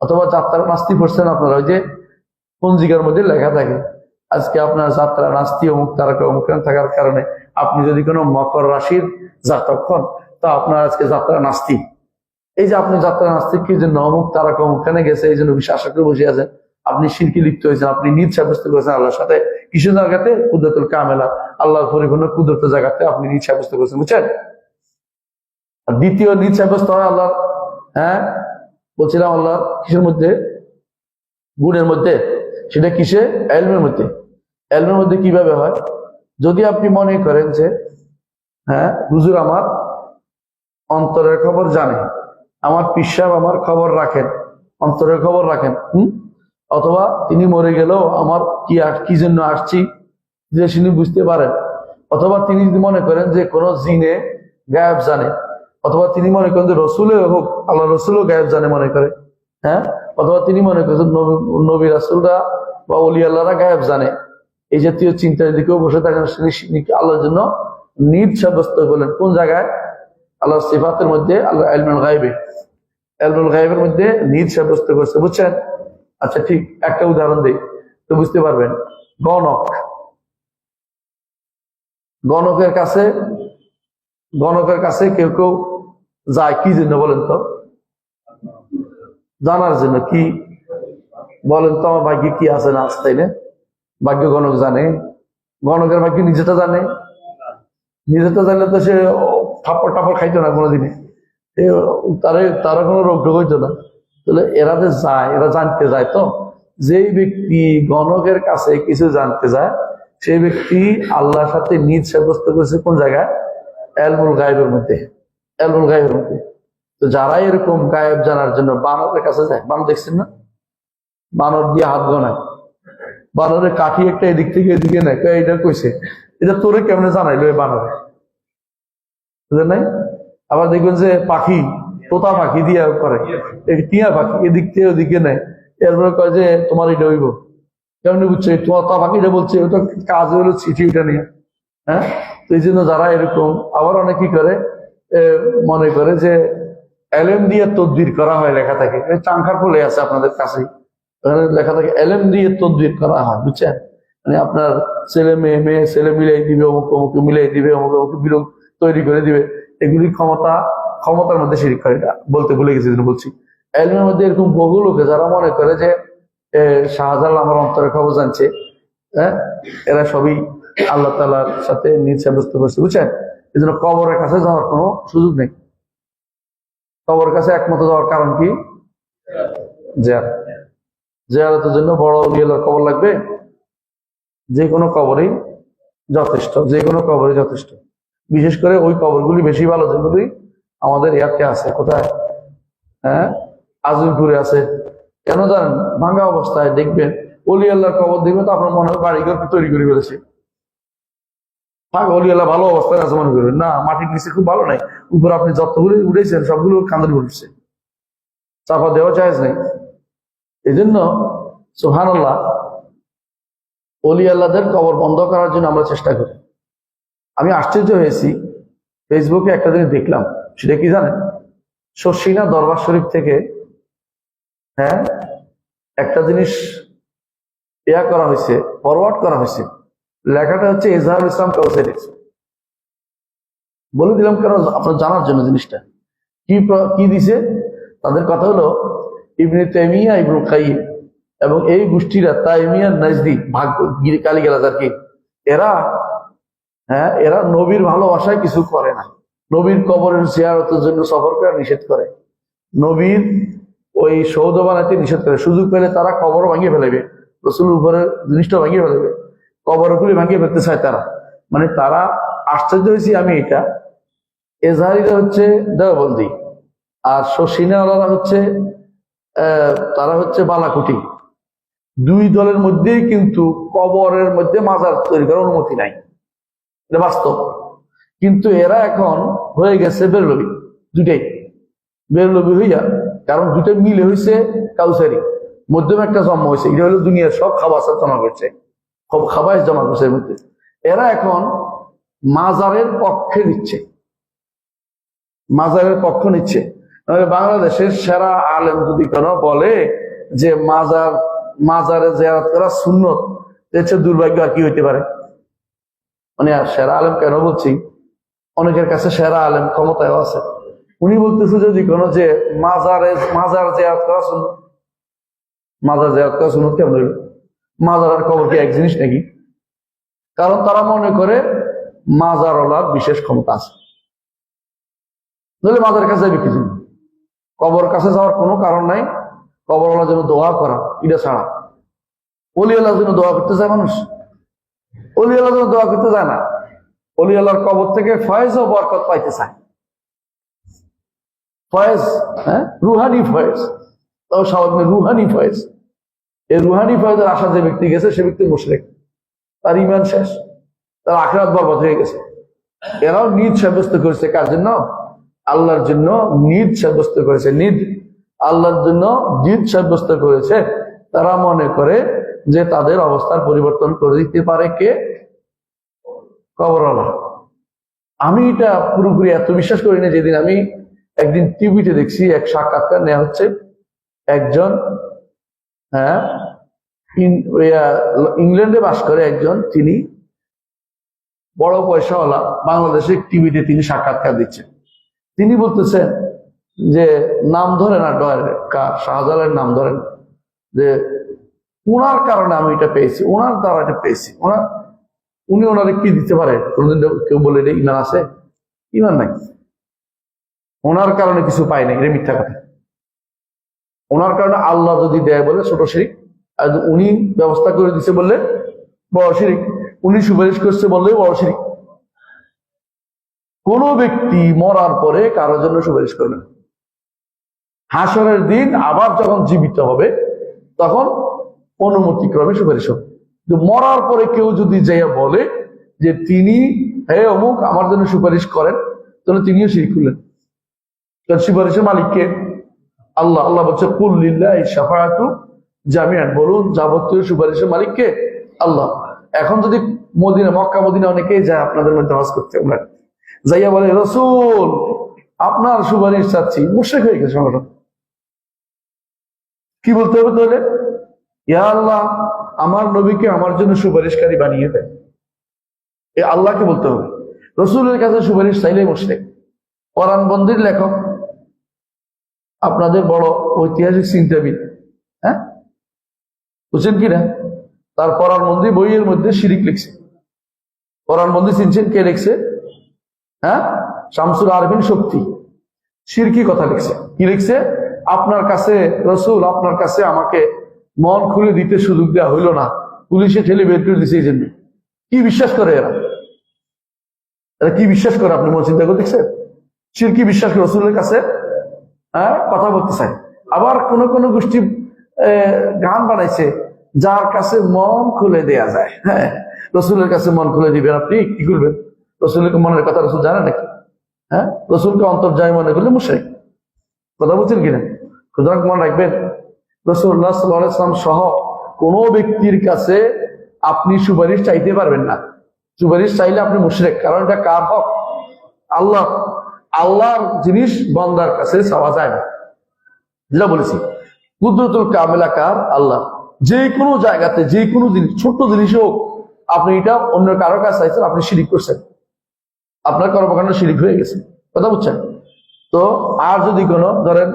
অথবা যাত্রা নাস্তি পড়ছেন আপনারা, ওই যে পঞ্জিকার মধ্যে লেখা থাকে আজকে আপনার যাত্রা নাস্তি অমুক তারকা অমুক থাকার কারণে, আপনি যদি কোনো মকর রাশির জাতক হন, তো আপনার আজকে যাত্রা নাস্তি। এই যে আপনি যাত্রা নাস্তিক কি জন্য? অমুক তারকা অমুকখানে গেছে, এই জন্য বিশ্বাস করে বসে আছেন, আপনি শিরকে লিপ্ত হয়েছেন, আপনি নিজ সাব্যস্ত করেছেন আল্লাহর সাথে। কিছু জায়গাতে কুদরতুল কামেলা, আল্লাহর পরিপূর্ণ কুদরতের জায়গাতে আপনি নিজ সাব্যস্ত করেছেন। বুঝছেন? আর দ্বিতীয় নিজ সাব্যস্ত হয় আল্লাহ, বলছিলাম আল্লাহ কিসের মধ্যে? গুণের মধ্যে। সেটা কিসে? এলমের মধ্যে। এলমের মধ্যে কিভাবে হয়? যদি আপনি মনে করেন যে হুজুর আমার অন্তরের খবর জানে, আমার পিসাব আমার খবর রাখেন, অন্তরের খবর রাখেন, অথবা তিনি মরে গেলেও আমার কি জন্য আসছি যে তিনি বুঝতে পারেন, অথবা তিনি যদি মনে করেন যে কোনো জিনে গায়েব জানে, অথবা তিনি মনে করেন যে রসুলে হোক, আল্লাহ রসুলও গায়েব জানে মনে করে, অথবা তিনি মনে করেন নবী রাসুলরা বা ওলি আল্লাহরা গায়েব জানে, এই জাতীয় চিন্তার দিকেও বসে থাকেন, আল্লাহর জন্য নিজ সাব্যস্ত করলেন। কোন জায়গায়? আল্লাহর সিফাতের মধ্যে, আল্লাহ ইলমুল গায়বের মধ্যে নিজ সাব্যস্ত করছে। বুঝছেন? আচ্ছা ঠিক, একটা উদাহরণ দিই তো বুঝতে পারবেন। গণকের কাছে কেউ কেউ যায় কি জন্য বলেন তো? জানার জন্য। কি বলেন তো? আমার ভাগ্যে কি আছে না আছে, তাই না? ভাগ্য গণক জানে? গণকের ভাগ্য নিজেটা জানে? নিজেটা জানলে তো সে থাপ্পড় টাপড় খাইতো না কোনোদিনে, তারা কোনো রোগ টোগ হইতো না। তাহলে এরা যে যায়, এরা জানতে যায়। তো যেই ব্যক্তি গণকের কাছে কিছু জানতে যায়, সেই ব্যক্তি আল্লাহর সাথে নিজ সাব্যস্ত করেছে কোন জায়গায়? এলমুল গায়েবের মধ্যে। এলমুল গায়েবের মধ্যে। তো যারা এরকম গায়েব জানার জন্য বানরের কাছে যায়, বানর দেখছেন না? বানর দিয়ে হাত গোনায়, বানরের কাঠি একটা এদিক থেকে এদিকে নেয়, এটা কইছে, এটা তোরে কেমনে জানাইলো এই বানরে, বুঝলেন নাই? আবার দেখবেন যে পাখি, তোতা পাখি দিয়ে করে, টিয়া পাখি এদিক থেকে ওদিকে নেয়, এরপরে কয় যে তোমার এটা হইব, কেমনি বুঝছে? তোতা পাখিটা বলছে ওটা কাজ হলো চিঠি, ওটা নিয়ে। হ্যাঁ, তো এই জন্য যারা এরকম, আবার অনেকে করে মনে করে যে এলএম দিয়ে তদবির করা হয়, লেখা থাকে, চাংখার ফলে আছে আপনাদের কাছেই, ওখানে লেখা থাকে এলএম দিয়ে তদবির করা হয়, বুঝছেন? মানে আপনার ছেলে মেয়ে, মেয়ে ছেলে মিলাই দিবে, অমুক অমুক মিলাই দিবে, অমুক অমুক বিরোধ তৈরি করে দিবে, এগুলি ক্ষমতার মধ্যে শিরিক করে। এটা বলতে ভুলে গেছি, বলছি। এলএমের মধ্যে এরকম বহু লোকে যারা মনে করে যে শাহজালাল আমার অন্তরের খবর জানছে, হ্যাঁ, এরা সবই আল্লাহ তাআলার সাথে নিজ সাব্যস্ত করছে, বুঝছেন? এই জন্য কবরের কাছে যাওয়ার কোনো সুযোগ নেই। কবরের কাছে একমত যাওয়ার কারণ কি? জিয়ারতের জন্য বড় আউলিয়ার কবর লাগবে? যে কোনো কবরই যথেষ্ট, যে কোনো কবরই যথেষ্ট। বিশেষ করে ওই কবরগুলি বেশি ভালো যেগুলি আমাদের ইয়াতে আছে। কোথায়? হ্যাঁ, আজিমপুরে আছে। কেন জানেন? ভাঙ্গা অবস্থায় দেখবেন অলি আল্লাহর কবর দেখবেন তো আপনার মনে হয় বাড়িঘর তৈরি করে ফেলেছে। অলি আল্লাহ ভালো অবস্থায় আছে মনে করবেন না, মাটির নিচে খুব ভালো নাই, উপরে আপনি যতগুলো উঠেছেন সবগুলো কান্দে উঠছে, চাপা দেওয়া জায়েজ নেই। এই জন্য সুবহানাল্লাহ, অলি আল্লাহদের কবর বন্ধ করার জন্য আমরা চেষ্টা করি। আমি আশ্চর্য হয়েছি, ফেসবুকে একটা জিনিস দেখলাম, সেটা কি জানেন? শর্ষিনা দরবার শরীফ থেকে, হ্যাঁ, একটা জিনিস করা হয়েছে, ফরওয়ার্ড করা হয়েছে। লেখাটা হচ্ছে এজাহারুল ইসলাম কাউসারি। বলে দিলাম কেন? আপনার জানার জন্য জিনিসটা কি দিছে। তাদের কথা হলো ইবনে তাইমিয়া, ইবনুল কাইয়িম এবং এই গোষ্ঠীরা তাইমিয়ার নাজদি ভাগ কালিগালাজ আর কি, এরা নবীর ভালোবাসায় কিছু করে না, নবীর কবরের জিয়ারতের জন্য সফর করে নিষেধ করে, নবীর ওই সৌধ বানাতে নিষেধ করে। সুযোগ পেলে তারা কবর ভাঙিয়ে ফেলবে, রাসূলের উপরে জিনিসটা ভাঙিয়ে ফেলবে, কবরগুলি ভাঙিয়ে ফেলতে চায় তারা। মানে তারা, আশ্চর্য হয়েছি আমি, এটা এজাহারিরা হচ্ছে দেওবন্দি, আর শর্ষিনাওয়ালারা হচ্ছে তারা হচ্ছে বালাকুটি। দুই দলের মধ্যেই কিন্তু কবরের মধ্যে মাজার তৈরি করার অনুমতি নাই, এটা বাস্তব। কিন্তু এরা এখন হয়ে গেছে বেরলবি, দুটাই বেরলবি হইয়া, কারণ দুটো মিলে হয়েছে কাউসারি, মধ্যমে একটা জন্ম হয়েছে, এটা হলো দুনিয়ার সব খাবার জমা করছে, খাবার জমা করছে এর মধ্যে। এরা এখন মাজারের পক্ষে নিচ্ছে, মাজারের পক্ষ নিচ্ছে। বাংলাদেশের সেরা আলেম যদি কেন বলে যে মাজারে জিয়ারত করা সুন্নত, এর দুর্ভাগ্য আর কি হইতে পারে? মানে সেরা আলেম কেন বলছি, অনেকের কাছে সেরা আলেম ক্ষমতায় আছে, উনি বলতেছে যদি কোনো যে মাজার জিয়ারত করা সুন্নত, মাজার জিয়ারত করা সুন্নত কেমন হইল? মাজার আর কবর কি এক জিনিস নাকি? কারণ তারা মনে করে মাজারওয়ালার বিশেষ ক্ষমতা আছে, নইলে মাজারের কাছে যাবে কি জন্য? কবর কাছে যাওয়ার কোনো কারণ নাই, কবরওয়ালার জন্য দোয়া করা এটা ছাড়া। অলি আল্লাহর জন্য দোয়া করতে যায় মানুষ? অলি আল্লাহর জন্য দোয়া করতে যায় না, অলি আল্লাহর কবর থেকে ফয়েজ ও বরকত পাইতে চায়। ফয়েজ, হ্যাঁ, রুহানি ফয়েজ, তাও স্বাভাবিক রুহানি ফয়েজ। এই রুহানি ফয়েজের আশা যে ব্যক্তি গেছে, সে ব্যক্তি মুশরিক, তার ঈমান শেষ, তার আখিরাত বরবাদ হয়ে গেছে। এরাও নিজ সাব্যস্ত করেছে, কার জন্য? আল্লাহর জন্য নিজ সাব্যস্ত করেছে, আল্লাহর জন্য জিদ সাব্যস্ত করেছে। তারা মনে করে যে তাদের অবস্থার পরিবর্তন করে দিতে পারে কে? কবরওয়ালা। আমি এটা পুরোপুরি এত বিশ্বাস করি না। যেদিন আমি একদিন টিভিতে দেখছি, এক সাক্ষাৎকার নেওয়া হচ্ছে, একজন, হ্যাঁ, ইংল্যান্ডে বাস করে একজন, তিনি বড় পয়সাওয়ালা, বাংলাদেশের টিভিতে তিনি সাক্ষাৎকার দিচ্ছেন। তিনি বলতেছেন যে নাম ধরে না, শাহজালালের নাম ধরেন, যে ওনার কারণে আমি এটা পেয়েছি, ওনার দ্বারা এটা পেয়েছি, উনি ওনারে কি দিতে পারে? কোনদিন কেউ বলে এটা ইমান আছে? ইমান নাই। ওনার কারণে কিছু পাই নাই, এটা মিথ্যা কথা। ওনার কারণে আল্লাহ যদি দেয় বলে ছোট শিরিক, আর উনি ব্যবস্থা করে দিচ্ছে বললে বড় শিরিক। উনি সুপারিশ করছে বললেই বড় শিরক। কোন ব্যক্তি মরার পরে কারোর জন্য সুপারিশ করবে না। হাসরের দিন আবার যখন জীবিত হবে তখন অনুমতিক্রমে সুপারিশ হবে। মরার পরে কেউ যদি যাইয়া বলে যে তিনি হে অমুক আমার জন্য সুপারিশ করেন, তাহলে তিনিও শিরক করলেন। কারণ সুপারিশের মালিককে আল্লাহ। আল্লাহ বলছে কুল লিল্লাহি শাফাআতু জামিআন, বলুন যাবতীয় সুপারিশের মালিককে আল্লাহ। এখন যদি মক্কা মদিনা অনেকেই যায় আপনাদের মধ্যে হজ করতে, আমরা যাইয়া বলে রাসূল আপনার সুপারিশ চাচ্ছি, মুশরিক হয়ে গেছে সংগঠন। কি বলতে হবে তাহলে? ইয়া আল্লাহ আমার নবীকে আমার জন্য সুপারিশকারী বানিয়ে দেন, এ আল্লাহকে বলতে হবে। রসুলের কাছে সুপারিশ চাইলেই মুশরিক। কোরআন বন্দির লেখক আপনাদের বড় ঐতিহাসিক চিন্তাবিদ, হ্যাঁ বুঝছেন কিনা, তার কোরআন বন্দি বইয়ের মধ্যে শিরিক লিখছে। কোরআন বন্দি চিনছেন কে লিখছে? হ্যাঁ, শামসুল আরবিন শক্তি শিরকি কথা লিখছে। কি লিখছে? আপনার কাছে রসুল, আপনার কাছে আমাকে মন খুলে দিতে সুযোগ দেওয়া হইল না, পুলিশে ঠেলে বের করে দিছে। এই জন্য কি বিশ্বাস করে এরা? কি বিশ্বাস করে? আপনি মন চিন্তা করে দেখছেন? শিরকি বিশ্বাস করে রসুলের কাছে হ্যাঁ কথা বলতে চায়। আবার কোন কোন গোষ্ঠী গান বানাইছে যার কাছে মন খুলে দেয়া যায়। হ্যাঁ, রসুলের কাছে মন খুলে দিবেন, আপনি কি করবেন? রসুলের মনের কথা রসুল জানে নাকি? হ্যাঁ, রসুলকে অন্তর্যামী মনে করলে মুশরিক। কথা বলছেন কিনা? সুতরাং মনে রাখবেন, রাসূলুল্লাহ সাল্লাল্লাহু আলাইহি ওয়াসাল্লাম সহ কোন ব্যক্তির কাছে আপনি সুপারিশ চাইতে পারবেন না। সুপারিশ চাইলে আপনি মুশরিক। কারণ এটা কার হক? আল্লাহ। আল্লাহর জিনিস বান্দার কাছে চাওয়া যায় না। যেটা বলেছি কুদরতুল কামিলা কার? আল্লাহ। যে কোনো জায়গাতে যে কোনো জিনিস, ছোট্ট জিনিস হোক, আপনি এটা অন্য কারো কাছে চাইছেন, আপনি শিরিক করছেন, আপনার কর্মকাণ্ড শিরিক হয়ে গেছে। কথা বুঝছেন তো? আর যদি কোনো ধরেন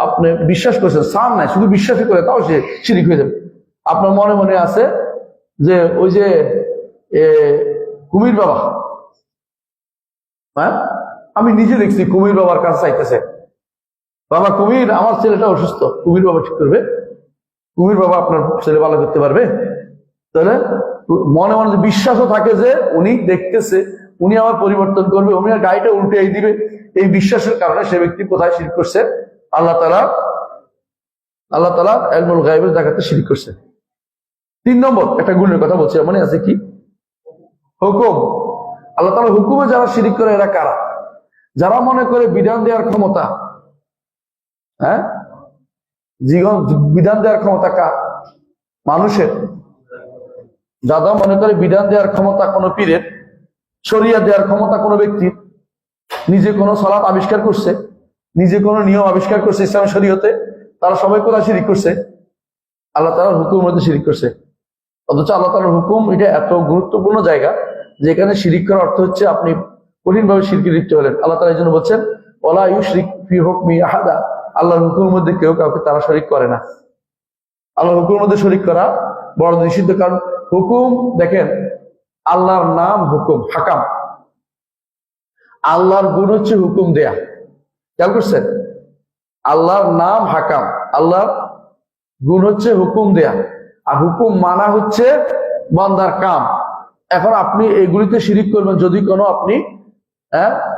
আপনি বিশ্বাস করছেন, সান নাই, শুধু বিশ্বাসই করে, তাও সে শিরিক হয়ে যাবে। আপনার মনে মনে আছে যে ওই যে কুমির বাবা, হ্যাঁ আমি নিজে দেখছি কুমির বাবার কাছে চাইতেছে, বাবা কুমির আমার ছেলেটা অসুস্থ, কুমির বাবা ঠিক করবে? কুমির বাবা আপনার ছেলে ভালো করতে পারবে? তাহলে মনে মনে বিশ্বাসও থাকে যে উনি দেখতেছে, উনি আমার পরিবর্তন করবে, উনি গাড়িটা উল্টে দিবে। এই বিশ্বাসের কারণে সে ব্যক্তি কোথায় শিরক করছে? আল্লাহ তাআলা ইলমুল গায়বের জায়গাতে শিরক করছে। 3 নম্বর একটা গুণের কথা বলছি, মনে আছে কি? হুকুম। আল্লাহ তাআলা হুকুমে যারা শিরক করে এরা কারা? যারা মনে করে বিধান দেওয়ার ক্ষমতা, হ্যাঁ জীবন বিধান দেওয়ার ক্ষমতা কার? মানুষের। যারা মনে করে বিধান দেওয়ার ক্ষমতা কোনো পীরের, শরিয়া দেওয়ার ক্ষমতা কোনো ব্যক্তির, নিজে কোনো সালাত আবিষ্কার করছে, নিজে কোনো নিয়ম আবিষ্কার করছে ইসলামের শরীয়তে, তারা সবাই কোথায় শিরিক করছে? আল্লাহ তাআলার হুকুমের মধ্যে শিরিক করছে। অথচ আল্লাহ তাআলার হুকুম এটা এত গুরুত্বপূর্ণ জায়গা যেখানে শিরিক করার অর্থ হচ্ছে আপনি কঠিনভাবে শিরকে লিপ্ত হলেন। আল্লাহ তাআলা এই জন্য বলছেন ওয়ালা ইউশরিক ফি হুকমি আহাদা, আল্লাহর হুকুমের মধ্যে কেউ কাউকে তারা শরিক করে না। আল্লাহর হুকুমের মধ্যে শরিক করা বড় নিষিদ্ধ। কারণ হুকুম, দেখেন আল্লাহর নাম হুকুম, হাকাম। আল্লাহর গুণ হচ্ছে হুকুম দেয়া। খেয়াল করছেন? আল্লাহর নাম হাকাম, আল্লাহর গুণ হচ্ছে হুকুম দেয়া, আর হুকুম মানা হচ্ছে বান্দার কাম। এখন আপনি এগুলিতে শিরিক করবেন যদি কোনো আপনি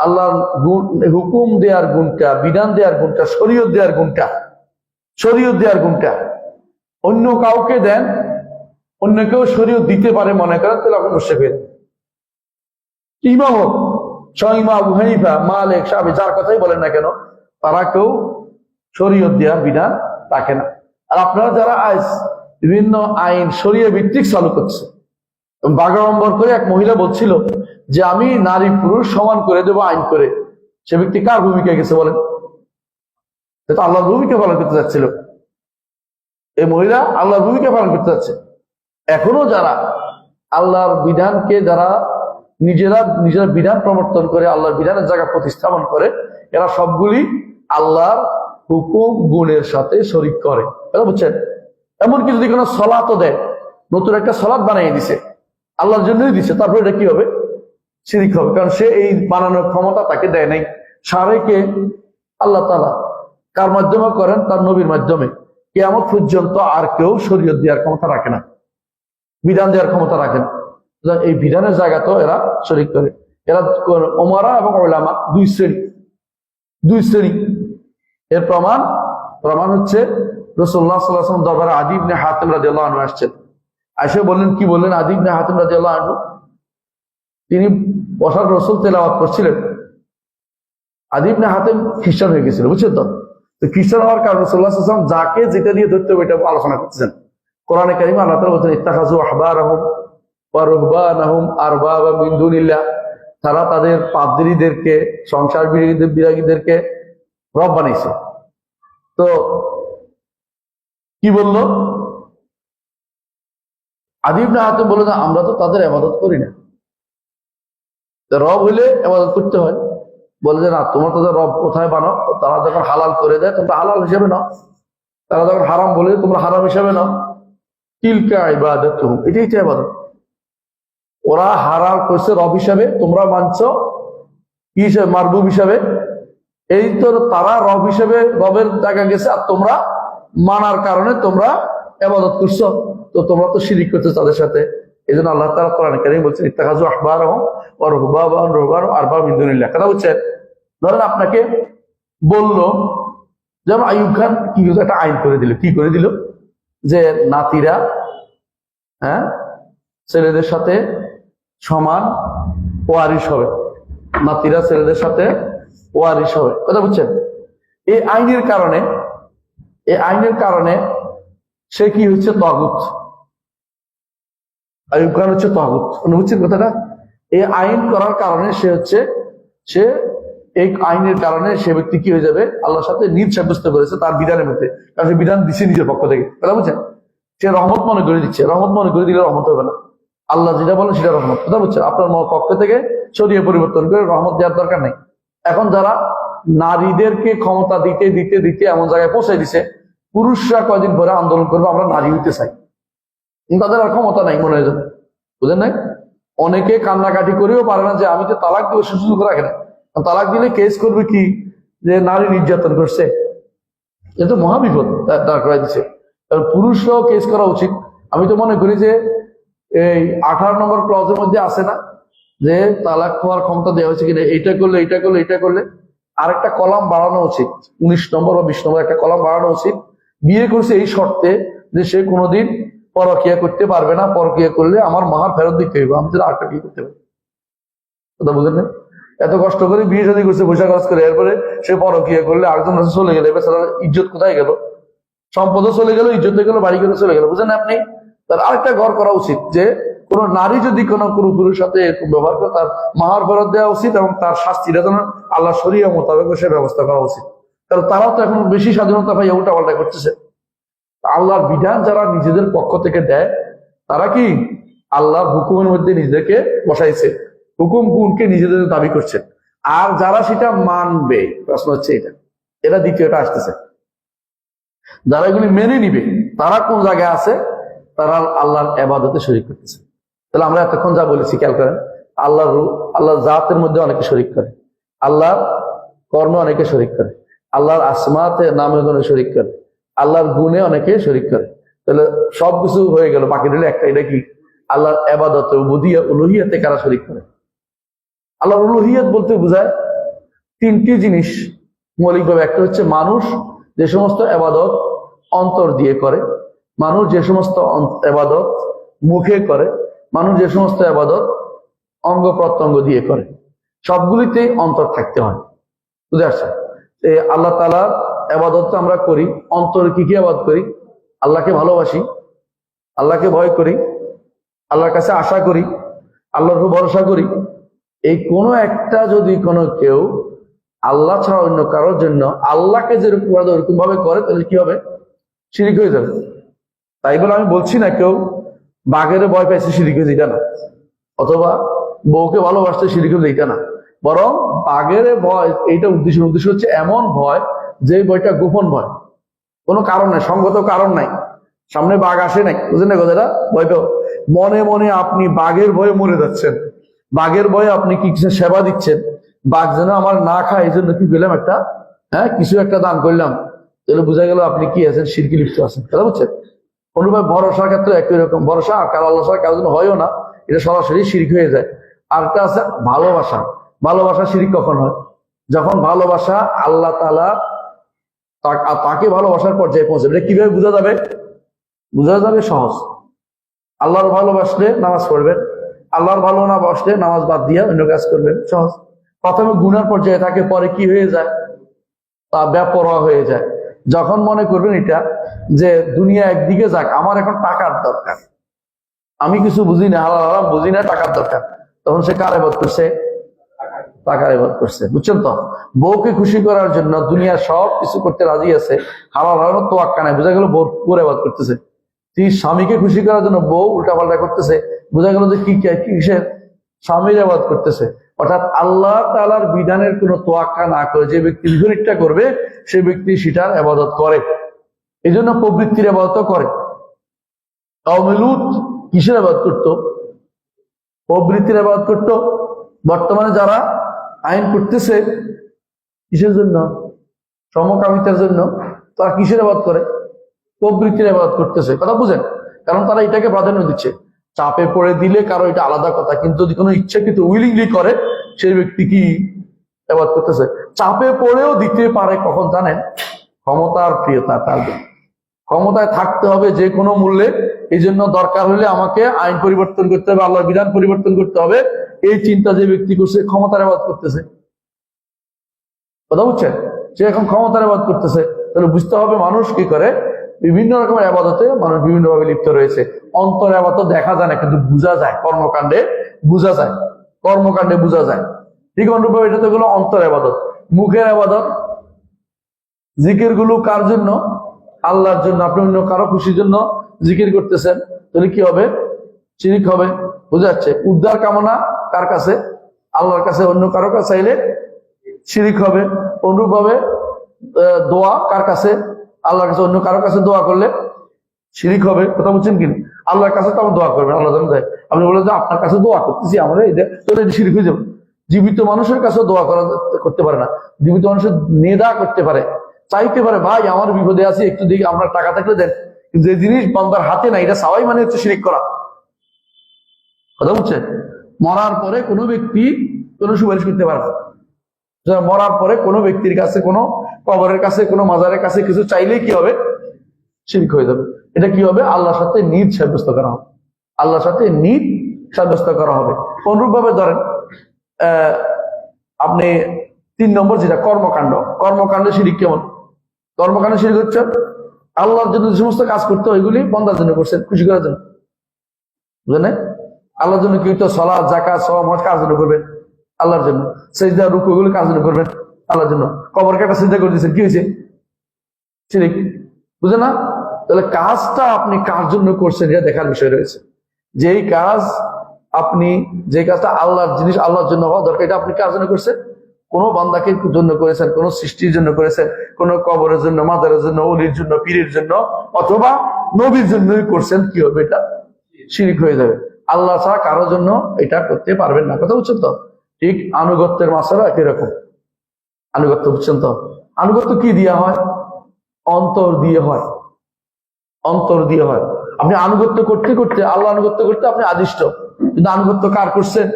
আল্লাহর গুণ, হুকুম দেওয়ার গুণটা, বিধান দেওয়ার গুণটা, শরীয়ত দেওয়ার গুণটা অন্য কাউকে দেন, অন্য কেউ শরীয়ত দিতে পারে মনে করেন, তাহলে আপনি মুশরিক হয়ে যাবেন। ইমাম হোক, ইমাম আবু হানিফা, মালিক, শাফি, যার কথাই বলেন না কেন, তারা কেউ শরীয়ত দেওয়ার বিধান রাখে না। আর আপনারা যারা আজ বিভিন্ন আইন শরীয়ত ভিত্তিক চালু করছে, বাগাড়ম্বর করে এক মহিলা বলছিল যে আমি নারী পুরুষ সমান করে দেবো আইন করে, সে ব্যক্তি কার ভূমিকা গেছে বলেন? সেটা আল্লাহর ভূমিকা পালন করতে যাচ্ছিল। এই মহিলা আল্লাহর ভূমিকা পালন করতে যাচ্ছে। এখনো যারা আল্লাহর বিধানকে, যারা নিজেরা বিধান প্রবর্তন করে আল্লাহর বিধানের জায়গা প্রতিস্থাপন করে, এরা সবগুলি আল্লাহর হুকুম গুণের সাথে শরিক করে। বুঝছেন? এমনকি যদি কোনো সলাতও দেয়, নতুন একটা সলাত বানিয়ে দিছে, আল্লাহর জন্যই দিছে, তারপরে এটা কি হবে? শিরিক হবে। কারণ সে এই বানানোর ক্ষমতা তাকে দেয় নাই। সারেকে আল্লাহ তাআলা কার মাধ্যমে করেন? তার নবীর মাধ্যমে। কিয়ামত পর্যন্ত আর কেউ শরীয়ত দেওয়ার ক্ষমতা রাখে না, বিধান দেওয়ার ক্ষমতা রাখে না। এই বিধানের জায়গা তো এরা শরিক করে। এরা ওমারা এবং ওলামা দুই শ্রেণী। এর প্রমাণ হচ্ছে রাসূলুল্লাহ সাল্লাল্লাহু আলাইহি ওয়াসাল্লাম দরবারে আদী ইবনে হাতিম রাদিয়াল্লাহু আনহু আসছেন। আয়েশা বললেন, কি বললেন? আদী ইবনে হাতিম রাদিয়াল্লাহু আনহু তিনি বসার রাসূল তেলাওয়াত করছিলেন। আদী ইবনে হাতিম খ্রিস্টান হয়ে গেছিল, বুঝছেন তো? খ্রিস্টান হওয়ার কারণে রাসূলুল্লাহ সাল্লাল্লাহু আলাইহি ওয়াসাল্লাম যাকে যেটা দিয়ে ধরতে হবে এটা আলোচনা করতেছেন। কোরআনে কারিমে আল্লাহ তাআলা বলেছেন, ইত্তাখাযু আহবারাহুম ওয়া রুহবানাহুম আরবাবা মিন দুনিল্লাহ। তারা তাদের পাদ্রীদেরকে, সংসার বিরাগীদেরকে রব বানাইছে। তো কি বললো? আদী ইবনে হাতিম বলল, আমরা তো তাদের ইবাদত করি না, রব হইলে ইবাদত করতে হয়। বলে যে না, তোমার তাদের রব কোথায় বানাও? তারা যখন হালাল করে দেয় তোমরা হালাল হিসেবে নাও, তারা যখন হারাম বলে তোমরা হারাম হিসেবে নাও। তিলকা ইবাদাতুহুম, এটাই তো ইবাদত। ওরা হারাম করছে রব হিসাবে, তোমরা মানছো কি হিসেবে? মারবুব হিসাবে। এই তো তারা রব হিসেবে রবের জায়গা গেছে, আর তোমরা মানার কারণে তোমরা ইবাদত করছো, তো তোমরা তো শিরিক করছো তাদের সাথে। এই জন্য আল্লাহ তাআলা কোরআনে কারীমে বলছেন, ইত্তাখাযু আহবারাহুম ওয়া রুহবানাহুম আরবাবা মিন দুনিল্লাহ। কথা বুঝছেন? ধরেন আপনাকে বললো, যেমন আইয়ুব খান কি একটা আইন করে দিল। কি করে দিল? যে নাতিরা ছেলেদের সাথে সমান ওয়ারিশ হবে, নাতিরা ছেলেদের সাথে ওয়ারিশ হবে। কথা বুঝছেন? এই আইনের কারণে সে কি হচ্ছে? তাগুত। আইয়ুব খান হচ্ছে তাগুত। বুঝছেন কথাটা? এই আইন করার কারণে সে এই আইনের কারণে সে ব্যক্তি কি হয়ে যাবে? আল্লাহর সাথে নিজ সাব্যস্ত করেছে তার বিধানের মধ্যে, কারণ সে বিধান দিচ্ছে নিজের পক্ষ থেকে। কথা বুঝছেন? সে রহমত মনে করে দিচ্ছে। রহমত মনে করে দিলে রহমত হবে না। আল্লাহ যেটা বলেন সেটা রহমত। কথা বুঝছেন? আপনার পক্ষ থেকে শরীয়ত পরিবর্তন করে রহমত দেওয়ার দরকার নেই। এখন যারা নারীদেরকে ক্ষমতা দিতে দিতে দিতে এমন জায়গায় পৌঁছে দিছে, পুরুষরা কয়দিন পরে আন্দোলন করবে আমরা নারী হইতে চাই, তাদের আর ক্ষমতা নাই মনে হয়। বুঝলেন নাই? অনেকে কান্নাকাটি করেও পারে না যে আমি তো তালাক দিব, সুযোগ রাখে না। তালাক দিলে কেস করবে কি যে নারী নির্যাতন করছে, এটা তো মহাবিপদ দাঁড় করাই দিচ্ছে। পুরুষরাও কেস করা উচিত। আমি তো মনে করি যে এই 18 নম্বর ক্লজের মধ্যে আছে না যে তালাক হওয়ার ক্ষমতা দেওয়া হয়েছে কিনা, এইটা করলে আরেকটা কলাম বাড়ানো উচিত। 19 নম্বর বা 20 নম্বর একটা কলাম বাড়ানো উচিত। বিয়ে করছে এই শর্তে যে সে কোনোদিন পরকিয়া করতে পারবে না, পরকিয়া করলে আমার মাহার ফেরত দিতে হইবে, আমি তো আরেকটা কি করতে পারি। কথা বুঝলেন না? এত কষ্ট করে বিয়ে শাদী করছে, পয়সা খরচ করে, এরপরে সে পরকিয়া করলে আরেকজন চলে গেলে ইজ্জত কোথায় গেল? সম্পদও চলে গেল, ইজ্জত গেল, বাড়ি করে চলে গেল। বুঝলেন আপনি? তার আরেকটা ঘর করা উচিত যে কোন নারী যদি কোনো পুরুষের সাথে এরকম ব্যবহার করে তার মাহার ফেরত দেওয়া উচিত, এবং তার শাস্তিটা যেন আল্লাহ শরীয়ত মোতাবেক সে ব্যবস্থা করা উচিত। কারণ তারাও তো এখন বেশি স্বাধীনতা পাই উল্টা পাল্টা করতেছে। আল্লাহর বিধান যারা নিজেদের পক্ষ থেকে দেয় তারা কি আল্লাহর হুকুমের মধ্যে নিজেদেরকে বসাইছে, হুকুম গুণকে নিজেদের দাবি করছে। আর যারা সেটা মানবে, প্রশ্ন হচ্ছে এটা দ্বিতীয়টা আসতেছে, যারা এগুলি মেনে নিবে তারা কোন জায়গায় আছে? তারা আল্লাহর ইবাদতে শরীক করতেছে। তাহলে আমরা এতক্ষণ যা বলেছি খেয়াল করেন, আল্লাহর জাতের মধ্যে অনেকে শরীক করে, আল্লাহর কর্মে অনেকে শরীক করে, আল্লাহর আসমাতে নামে গুণে শরীক করে, আল্লাহর গুণে অনেকে শরীক করে। তাহলে সবকিছু হয়ে গেল, বাকি রইল একটা। এটা কি? আল্লাহর ইবাদতে উলুহিয়াতে কারা শরীক করে? আল্লাহর উলুহিয়াত বলতে বোঝায় তিনটি জিনিস মৌলিকভাবে। একটা হচ্ছে মানুষ যে সমস্ত ইবাদত অন্তর দিয়ে করে, মানুষ যে সমস্ত ইবাদত মুখে করে, মানুষ যে সমস্ত ইবাদত অঙ্গ প্রত্যঙ্গ দিয়ে করে, সবগুলিতেই অন্তর থাকতে হয়। বুঝে আসছে? আল্লাহ তাআলার ইবাদত আমরা করি, অন্তরে কি কি ইবাদত করি? আল্লাহকে ভালোবাসি, আল্লাহকে ভয় করি, আল্লাহর কাছে আশা করি, আল্লাহর উপর ভরসা করি। এই কোনো একটা যদি কোনো কেউ আল্লাহ ছাড়া অন্য কারোর জন্য আল্লাহকে যেরকম ওরকম ভাবে করে, তাহলে কি হবে? শিরিক হয়ে যাবে। তাই বলে আমি বলছি না কেউ বাঘের ভয় পাইছে শিরিক হয়েছে, এটা না। অথবা বউকে ভালোবাসতে শিরিক হয়েছে, এটা না। বরং বাঘের ভয়, এইটা উদ্দেশ্য হচ্ছে এমন ভয় যে ভয়টা গোপন ভয়, কোনো কারণ নাই, সঙ্গত কারণ নাই, সামনে বাঘ আসে নাই, বুঝলেন না কথাটা? ভয়টা মনে মনে আপনি বাঘের ভয়ে মরে যাচ্ছেন, বাঘের ভয়ে আপনি কি কিছু সেবা দিচ্ছেন, বাঘ যেন আমার না খায় এই জন্য কি পেলাম একটা কিছু একটা দান করলাম, তাহলে বোঝা গেল আপনি কি আছেন? শিরকি লিপ্ত আছেন। কথা বুঝছেন? অনুভব ভরসার ক্ষেত্রে একই রকম। ভরসা কারো আল্লাহ ছাড়া কারোর জন্য হয়ও না, এটা সরাসরি শিরক হয়ে যায়। আরেকটা আছে ভালোবাসা। ভালোবাসা শিরক কখন হয়? যখন ভালোবাসা আল্লাহ তাআলা তাকে ভালোবাসার পর্যায়ে পৌঁছাবে। এটা কিভাবে বোঝা যাবে? বোঝা যাবে সহজ। আল্লাহর ভালোবাসলে নামাজ পড়বেন, আল্লাহর ভালো না বাসলে নামাজ বাদ দিয়ে অন্য কাজ করবেন, সহজ। প্রথমে গুনার পর্যায়ে থাকে, পরে কি হয়ে যায়? তা বেপরোয়া হয়ে যায়। যখন মনে করবেন এটা যে দুনিয়া একদিকে যাক, আমার এখন টাকার দরকার, আমি কিছু বুঝি না, হালাল হারাম বুঝি না, টাকার দরকার, তখন সে কার ইবাদত করছে? টাকার ইবাদত করছে। বুঝছেন তো? বউকে খুশি করার জন্য দুনিয়া সব কিছু করতে রাজি আছে, হালাল হারাম তোয়াক্কা নাই, বোঝা গেল বউর ইবাদত করতেছে। তুই স্বামীকে খুশি করার জন্য বউ উল্টাপাল্টা করতেছে, বোঝা গেল যে কিসের? স্বামীর ইবাদত করতেছে। অর্থাৎ আল্লাহ তাআলার বিধানের কোনো তোয়াক্কা না করে যে ব্যক্তি বিপরীতটা করবে, সে ব্যক্তি সেটার ইবাদত করে। এই জন্য প্রবৃত্তির ইবাদত করে। কওমে লূত কিসের ইবাদত করতো? প্রবৃত্তির ইবাদত করতো। বর্তমানে যারা আইন করতেছে কিসের জন্য? সমকামিতার জন্য। তারা কিসের ইবাদত করে? প্রবৃত্তির ইবাদত করতেছে। কথা বুঝেন? কারণ তারা এটাকে প্রাধান্য দিচ্ছে। চাপে পড়ে দিলে কারো এটা আলাদা কথা, কিন্তু যদি কোনো ইচ্ছাকৃত উইলিংলি করে, সেই ব্যক্তি কি ইবাদত করতেছে? চাপে পড়েও দিতে পারে কখন জানেন? ক্ষমতার প্রিয়তা, তার ক্ষমতায় থাকতে হবে যে কোনো মূল্যে, এই জন্য দরকার হলে আমাকে আইন পরিবর্তন করতে হবে, আল্লাহর বিধান পরিবর্তন করতে হবে, এই চিন্তা যে ব্যক্তি করছে, ক্ষমতার ইবাদত করতেছে। কথা বুঝছেন? সে এখন ক্ষমতার ইবাদত করতেছে। তাহলে বুঝতে হবে মানুষ কি করে, বিভিন্ন রকমের ইবাদতে মানুষ বিভিন্ন ভাবে লিপ্ত রয়েছে। অন্তর ইবাদত দেখা যায় না, কিন্তু বোঝা যায়, কর্মকাণ্ডে বোঝা যায়, কর্মকাণ্ডে বোঝা যায়। ঠিক অনুরূপভাবে এটা তো হলো অন্তর ইবাদত। মুখের ইবাদত, জিকির গুলো কার জন্য? আল্লাহর জন্য। আপনি অন্য কারো খুশির জন্য জিকির করতেছেন, তাহলে কি হবে? শিরক হবে। বুঝা যাচ্ছে? উদ্ধার কামনা কার কাছে? আল্লাহর কাছে। অন্য কারো কাছে চাইলে শিরক হবে। অনুরূপভাবে দোয়া কার কাছে? আল্লাহর কাছে। অন্য কারো কাছে দোয়া করলে শিরক হবে। কথা বুঝছেন কি? আল্লাহর কাছে তো আপনি দোয়া করবেন, আল্লাহ জানেন। আপনি বলেন যে আপনার কাছে দোয়া করতেছি, আমরা তাহলে শিরক হয়ে যাবে। জীবিত মানুষের কাছেও দোয়া করতে পারে না। জীবিত মানুষের নেদা করতে পারে, চাইতে পারে, ভাই আমার বিপদে আছি, একটু দেখি, আমরা টাকা থাকলে দেন। কিন্তু যে জিনিস বান্দার হাতে নাই, এটা সবাই মানে হচ্ছে শিরক করা। কথা বুঝছেন? মরার পরে কোনো ব্যক্তি কোনো সুপারিশ করতে পারে না। মরার পরে কোনো ব্যক্তির কাছে, কোনো কবরের কাছে, কোনো মাজারের কাছে কিছু চাইলেই কি হবে? শিরক হয়ে যাবে। এটা কি হবে? আল্লাহর সাথে নিদ সাব্যস্ত করা হবে। আল্লাহর সাথে নিদ সাব্যস্ত করা হবে। অনুরূপ ভাবে ধরেন আপনি 3 নম্বর যেটা কর্মকাণ্ড, কর্মকাণ্ডে শিরক কেমন? কর্মকাণ্ডে শিরক হচ্ছে আল্লাহর জন্য যে সমস্ত কাজ করতে হয়, ওইগুলি বান্দার জন্য করছেন, খুশি করার জন্য। বুঝলেন? আল্লাহর জন্য কি হতো? সালাত, যাকাত, সওম, হজ কাজ জন্য করবেন, আল্লাহর জন্য। সিজদা, রুকু, এগুলো কাজ জন্য করবেন, আল্লাহর জন্য। কবরকে একটা সিজদা করে দিয়েছেন, কি হয়েছে? শিরক। বুঝলেন না? তাহলে কাজটা আপনি কার জন্য করছেন এটা দেখার বিষয় রয়েছে। যেই কাজ আপনি, যে কাজটা আল্লাহর জিনিস, আল্লাহর জন্য হওয়া দরকার, এটা আপনি কার জন্য করছেন? কোনো বান্দাকে জন্য করেছেন, কোন সৃষ্টির জন্য করেছেন, কোন কবরের জন্য, মাজারের জন্য, ওলির জন্য, পীরের জন্য, অথবা নবীর জন্যই করছেন, কি হবে? এটা শিরক হয়ে যাবে। আল্লাহ ছাড়া কারোর জন্য এটা করতে পারবেন না। কথা বুঝছেন তো? ঠিক আনুগত্যের মাসালা একই রকম। আনুগত্য বুঝছেন তো? আনুগত্য কি দিয়ে হয়? অন্তর দিয়ে হয়। অন্তর দিয়ে হয়। আপনি আনুগত্য করতে করতে, আল্লাহ আনুগত্য করতে আপনি আদিষ্ট, কিন্তু আনুগত্য কার করছেন?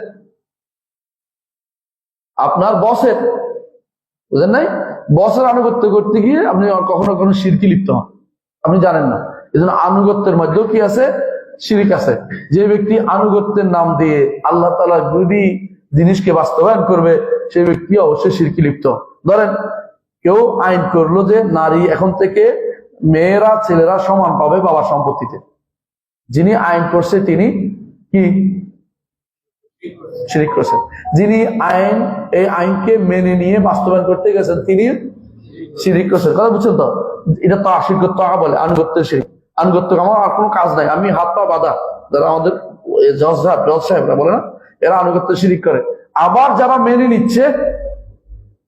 আপনার বসের। বুঝলেন নাই? বসের আনুগত্য করতে গিয়ে আপনি কখনো কখনো শিরকে লিপ্ত হন, আপনি জানেন না। এই জন্য আনুগত্যের মধ্যেও কি আছে? শিরক আছে। যে ব্যক্তি আনুগত্যের নাম দিয়ে আল্লাহ তাআলার বিরোধী জিনিসকে বাস্তবায়ন করবে, সেই ব্যক্তি অবশ্যই শিরকে লিপ্ত। ধরেন কেউ আইন করলো যে নারী এখন থেকে, মেয়েরা ছেলেরা সমান পাবে বাবার সম্পত্তিতে। যিনি আইন করছে তিনি কি? শিরক করেছেন। যিনি এই আইনকে মেনে নিয়ে বাস্তবায়ন করতে গেছেন, তিনি শিরক করেছেন। কথা বুঝছেন তো? এটা তো আশির্গত বলে, আনুগত্যের শিরক। আনুগত্য আমার আর কোনো কাজ নাই, আমি হাত পা বাঁধা, যারা আমাদের জজ সাহেবরা বলে না, এরা আনুগত্য শিরক করে। আবার যারা মেনে নিচ্ছে,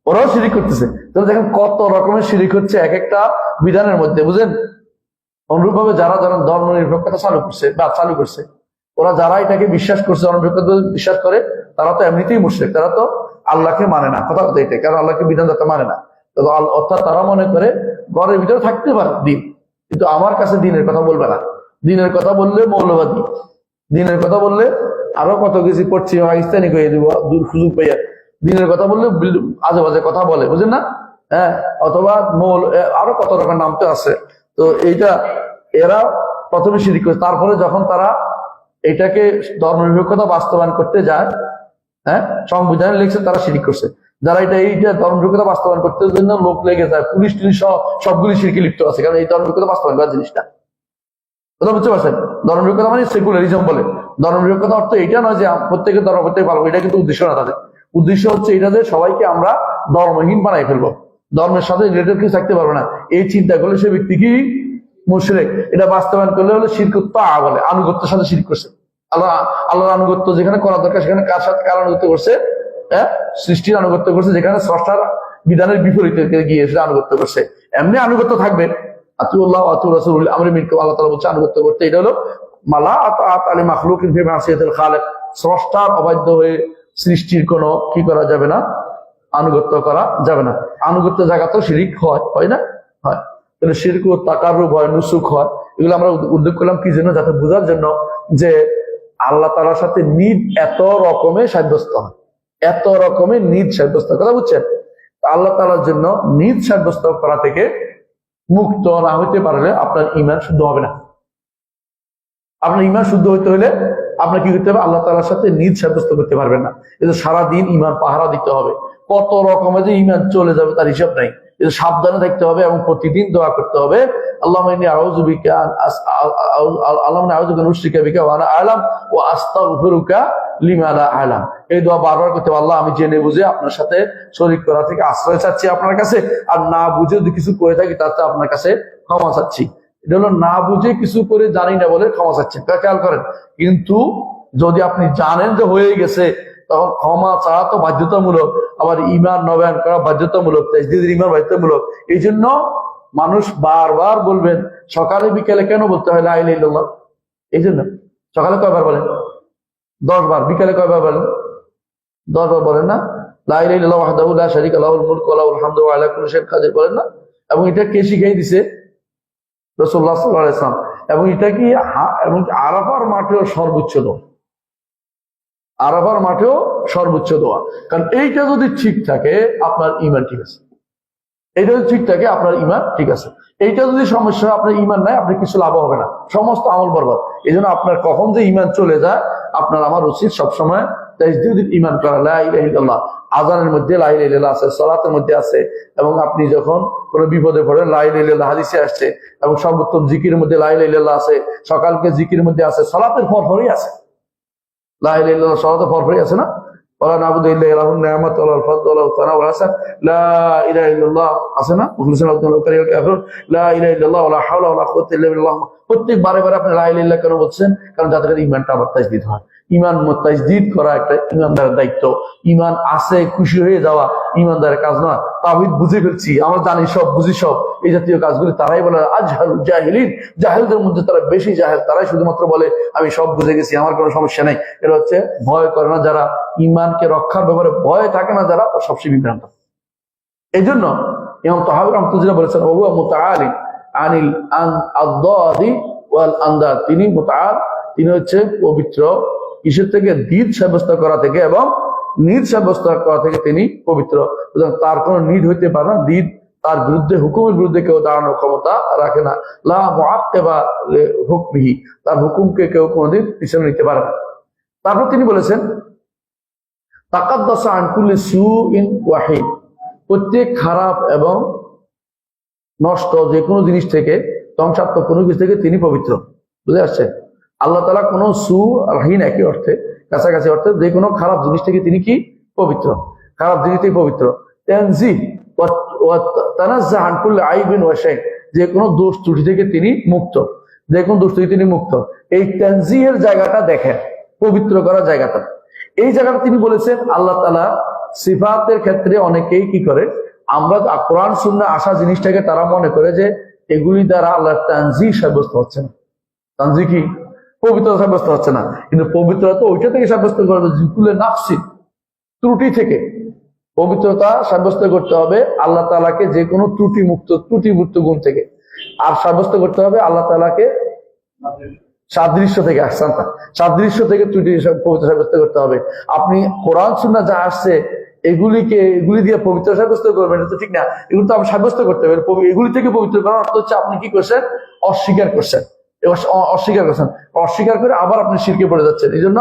ওরাও শিরক করতেছে। তাহলে দেখেন কত রকমের শিরক হচ্ছে এক একটা বিধানের মধ্যে। বুঝেন? অনুরূপ ভাবে যারা ধর্ম নিরপেক্ষতা চালু করছে, ওরা যারা এটাকে বিশ্বাস করছে, ধর্মনিরপেক্ষতা বিশ্বাস করে, তারা তো এমনিতেই মুশরিক, তারা তো আল্লাহকে মানে না। কথা কথা এটাই, কারণ আল্লাহকে বিধানদাতা মানে না। অর্থাৎ তারা মনে করে ঘরের ভিতরে থাকতে পারে দিন, কিন্তু আমার কাছে দিনের কথা বলবে না। দিনের কথা বললে মৌলবাদী, দিনের কথা বললে আরো কত কিছু করছি, পাকিস্তানি করে দিব দূর সুযোগ পাইয়া। দিনের কথা বললে আজে বাজে কথা বলে, বুঝেন না? হ্যাঁ, অথবা আরো কত রকমের নাম তো আছে। তো এইটা এরা প্রথমে শিরিক করে, তারপরে যখন তারা এটাকে ধর্মনিরপেক্ষতা বাস্তবায়ন করতে যায়, হ্যাঁ, সংবিধানে লিখছে তারা শিরিক করছে। যারা এইটা ধর্মনিরপেক্ষতা বাস্তবায়ন করতে জন্য লোক লেগে যায়, পুলিশ টুলিশ সবগুলি শিরকে লিপ্ত আছে, কারণ এই ধর্মনিরপেক্ষতা বাস্তবায়ন করার জিনিসটা। কথা বুঝতে পারছেন? ধর্মনিরপেক্ষতা মানে সেকুলারিজম বলে। ধর্মনিরপেক্ষতা অর্থ এটা নয় যে প্রত্যেকের ধর্ম প্রত্যেক পালবো, এটা কিন্তু উদ্দেশ্য না তাদের। উদ্দেশ্য হচ্ছে এটা যে সবাইকে আমরা ধর্মহীন বানাই ফেলবো, ধর্মের সাথে রিলেটেড কিছু থাকতে পারবে না, এই চিন্তা করলে সে ব্যক্তি কি মুশরিক। এটা বাস্তবায়ন করলে হলে শিরক বলে, আনুগত্যের সাথে শিরক করছে। আল্লাহর আনুগত্য যেখানে করা দরকার সেখানে কার সাথে কার আনুগত্য করছে? হ্যাঁ, সৃষ্টির আনুগত্য করছে, যেখানে স্রষ্টার বিধানের বিপরীতে গিয়ে সেটা আনুগত্য করছে। এমনি আনুগত্য থাকবে, আতিউল্লাহ আতিউ রাসূল আমরে মিনকুম, আল্লাহ তাআলা বলছে আনুগত্য করতে। এটা হলো মালা আতাআত আলি মাখলুকিন ফি মাসিয়াতিল খালিক, স্রষ্টার অবাধ্য হয়ে সৃষ্টির কোনো কি করা যাবে না, আনুগত্য করা যাবে না। আনুগত্য জায়গা তো শিরিক হয় না? হয়। তাহলে শিরক ও তাকাররুব হয়, নুসুক হয়। এগুলো আমরা উল্লেখ করলাম কি জন্য? যাতে বোঝার জন্য যে আল্লাহ তাআলার সাথে নিদ এত রকমের সাব্যস্ত হয়, এত রকমের নিদ সাব্যস্ত, কথা বুঝছেন? আল্লাহ তাআলার জন্য নিদ সাব্যস্ত করা থেকে মুক্ত না হইতে পারলে আপনার ঈমান শুদ্ধ হবে না। আপনার ঈমান শুদ্ধ হইতে হলে আপনার কি করতে হবে? আল্লাহ তাআলার সাথে নিদ সাব্যস্ত করতে পারবেন না। এটা সারাদিন ঈমান পাহারা দিতে হবে। কত রকমের যে ঈমান চলে যাবে তার হিসাব নাই। এটা সাবধানে থাকতে হবে এবং প্রতিদিন দোয়া করতে হবে, আল্লাহুম্মা ইন্নী আউযু বিকা আল্লাহুম্মা আউযু বিকা নুশরিকা বিকা ওয়া আনা আ'লাম ওয়া আস্তাগফিরুকা লিমা লা আ'লাম। এই দোয়া বারবার করতে হবে, আল্লাহ আমি জেনে বুঝে আপনার সাথে শরীক করা থেকে আশ্রয় চাচ্ছি আপনার কাছে, আর না বুঝে যদি কিছু করে থাকি তাতে আপনার কাছে ক্ষমা চাচ্ছি। এটা হলো না বুঝে কিছু করে জানি না বলে ক্ষমা চাচ্ছেন, খেয়াল করেন। কিন্তু যদি আপনি জানেন যে হয়ে গেছে, তখন ক্ষমা চাওয়া তো বাধ্যতামূলক, আবার ঈমান নবায়ন করা বাধ্যতামূলক, তাজদীদুল ঈমান বাধ্যতামূলক। এই জন্য মানুষ বারবার বলবেন, সকালে বিকালে কেন বলতে হয় লা ইলাহা ইল্লাল্লাহ? এই জন্য সকালে কয়বার বলেন? 10 বার। বিকালে কয়বার বলেন? 10 বার বলেন না? লা ইলাহা ইল্লাল্লাহ ওয়াহদাহু লা শারীকা লাহুল মুলকু ওয়া লাহুল হামদু ওয়া আলা কুল্লি শাইইন কাদির বলেন না? এবং এটা কে শিখিয়ে দিছে? রাসূলুল্লাহ সাল্লাল্লাহু আলাইহি ওয়াসাল্লাম। এবং এটা কি এবং আরাফার মাঠেও সর্বোচ্চ দোয়া, আরাফার মাঠেও সর্বোচ্চ দোয়া। কারণ এইটা যদি ঠিক থাকে আপনার ঈমান ঠিক আছে, এইটা যদি ঠিক থাকে আপনার ঈমান ঠিক আছে। এইটা যদি সমস্যা, আপনার ঈমান নাই, আপনার কিছু লাভ হবে না, সমস্ত আমল বরবাদ। এই জন্য আপনার কখন যে ঈমান চলে যায়, আপনার আমার উচিত সবসময় তাজদীদুল ঈমান করা, লা ইলাহা ইল্লাল্লাহ। আযানের মধ্যে লা ইলাহা ইল্লাল্লাহ আছে, সালাতের মধ্যে আছে, এবং আপনি যখন কোনো বিপদে পড়েন লা ইলাহা ইল্লাল্লাহ হাদিসে আসছে, এবং সর্বোত্তম জিকিরের মধ্যে লা ইলাহা ইল্লাল্লাহ আছে, সকালকে জিকিরের মধ্যে আছে, সালাতের পরপরই আছে লা ইলাহা ইল্লাল্লাহ, সালাতের পরপরই আছে না? ওয়ালা নাবুদু ইল্লা ইলাহুন নি'মাত ওয়াল ফাদল ওয়াল সানা ওয়াল হাসান, লা ইলাহা ইল্লাল্লাহ আছে না? মুখলিসুন আল্লাহু কারিয়াল কাফির, লা ইলাহা ইল্লাল্লাহ ওয়ালা হাওলা ওয়ালা কুওয়াতা ইল্লা বিল্লাহ। প্রত্যেক বারে আপনি লা ইলাহা ইল্লাল্লাহ কেন বলছেন? কারণ যাতে করে ঈমানটা আবার তাজদীদ হয়। ঈমান তাজদীদ করা একটা ঈমানদারের দায়িত্ব। ঈমান আছে খুশি হয়ে যাওয়া ঈমানদারের কাজ না। তাওহীদ বুঝে ফেলছি, আমরা জানি সব, বুঝি সব, এই জাতীয় কাজগুলি তারাই বলে আজহালুল জাহিলিন। জাহেলদের মধ্যে তারা বেশি জাহেল, তারাই শুধুমাত্র বলে আমি সব বুঝে গেছি, আমার কোনো সমস্যা নেই। এটা হচ্ছে ভয় করে না যারা, ঈমানকে রক্ষার ব্যাপারে ভয় থাকে না যারা, সবচেয়ে বিভ্রান্ত। এই জন্য ইমাম তাহাবী রাহমাতুল্লাহ বলেছেন, ওয়া মুতাআলি আনিল আদ-দাদি ওয়াল আন্দাদ, তিনি মুতাআল, তিনি হচ্ছে পবিত্র কিসের থেকে? দিদ সাব্যস্ত করা থেকে এবং নিদ সাব্যস্ত করা থেকে তিনি পবিত্র। তার কোনো নিদ হইতে পারে না, দিদ তার বিরুদ্ধে, হুকুমের বিরুদ্ধে কেউ দাঁড়ানোর ক্ষমতা রাখে না। লা মুআক্কিবা হুকমিহি, তার হুকুমকে কেউ কোনোদিন পিছনে নিতে পারে না। তারপর তিনি বলেছেন, তাকাদ্দাসা আন কুল্লি সুইন ওয়াহিদ, প্রত্যেক খারাপ এবং নষ্ট যে কোনো জিনিস থেকে, ধ্বংসাত্মক কোনো কিছু থেকে তিনি পবিত্র। বুঝে আসছে? আল্লাহ তাআলা কোনো সুহীন, একই অর্থে, কাছাকাছি অর্থে, যে কোনো খারাপ জিনিস থেকে তিনি কি? পবিত্র। খারাপ জিনিস থেকে পবিত্র। তানজিহ ওয়া তানাজ্জাহ আন কুল্লি আইবিন ওয়া শাই, যে কোনো দোষ ত্রুটি থেকে তিনি মুক্ত, যে কোনো দোষ থেকে তিনি মুক্ত। এই তানজিহের জায়গাটা দেখেন, পবিত্র করার জায়গাটা, এই জায়গাটা তিনি বলেছেন। আল্লাহ তাআলা সিফাতের ক্ষেত্রে অনেকেই কি করে, আমরা কোরআন সুন্নাহ আসা জিনিসটাকে তারা মনে করে যে এগুলি দ্বারা আল্লাহ তানজিহ সাব্যস্ত হচ্ছে না। তানজিহ কি? পবিত্রতা সাব্যস্ত হচ্ছে না। কিন্তু পবিত্রতা তো ওইটা থেকে সাব্যস্ত করবে, জিকুলে নাফসি, ত্রুটি থেকে পবিত্রতা সাব্যস্ত করতে হবে আল্লাহ তাআলাকে, যে কোনো ত্রুটিমুক্ত গুণ থেকে। আর সাব্যস্ত করতে হবে আল্লাহ তাআলাকে সাদৃশ্য থেকে আসছেন, সাদৃশ্য থেকে ত্রুটি পবিত্র সাব্যস্ত করতে হবে। আপনি কোরআন সুন্নাহ যা আসছে এগুলি দিয়ে পবিত্র সাব্যস্ত করবেন, এটা তো ঠিক না। এগুলো তো আপনি সাব্যস্ত করতে হবে। এগুলি থেকে পবিত্র করার অর্থ হচ্ছে আপনি কি করছেন? অস্বীকার করছেন। অস্বীকার করে আবার আপনি শিরকে পড়ে যাচ্ছেন। এই জন্য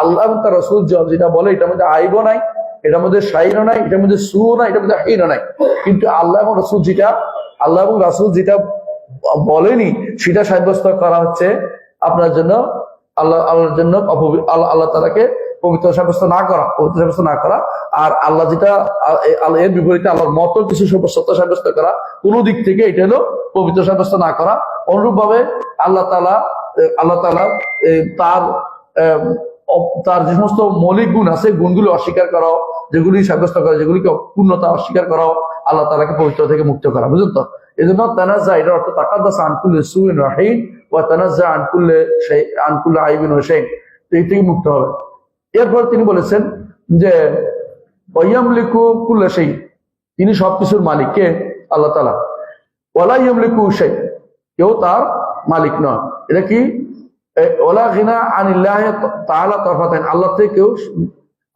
আল্লাহ এবং তার রাসূল যেটা বলে এটার মধ্যে আইবও নাই, এটার মধ্যে শাইরও নাই, এটার মধ্যে সুও নাই, এটার মধ্যে হাইরও নাই। কিন্তু আল্লাহ এবং রাসূল যেটা বলেনি সেটা সাব্যস্ত করা হচ্ছে আপনার জন্য আল্লাহর জন্য আল্লাহ তাআলাকে পবিত্র সাব্যস্ত না করা। আর আল্লাহ যেটা এর বিপরীতে আল্লাহর মতো কিছু সত্য সাব্যস্ত করা, কোন দিক থেকে এটা হলো পবিত্র সাব্যস্ত না করা। অনুরূপ ভাবে আল্লাহ তাআলা তার যে সমস্ত মৌলিক গুণ আছে গুণগুলো অস্বীকার করাও, যেগুলি সাব্যস্ত করা, যেগুলিকে পূর্ণতা অস্বীকার করাও আল্লাহ তাআলাকে পবিত্র থেকে মুক্ত করা। বুঝলেন তো? এই জন্য তানাজ্জা এটার অর্থ তাকাদ্দাসা আন কুল্লি সুইন রাহিন ওয়া তানাজ্জা আন কুল্লি আইবিন ওয়া শাইইন, এই থেকে মুক্ত হবে। এরপর তিনি বলেছেন যে ওয়ায়ামলিকু কুল্লা শাই, তিনি সবকিছুর মালিক। কে? আল্লাহ তাআলা। ওয়ালা ইয়ামলিকু শাই, কেউ তার মালিক নয়। এটা কি? ওয়ালা গিনা আনিল্লাহি তাআলা তারফাতাইন, আল্লাহ থেকে কেউ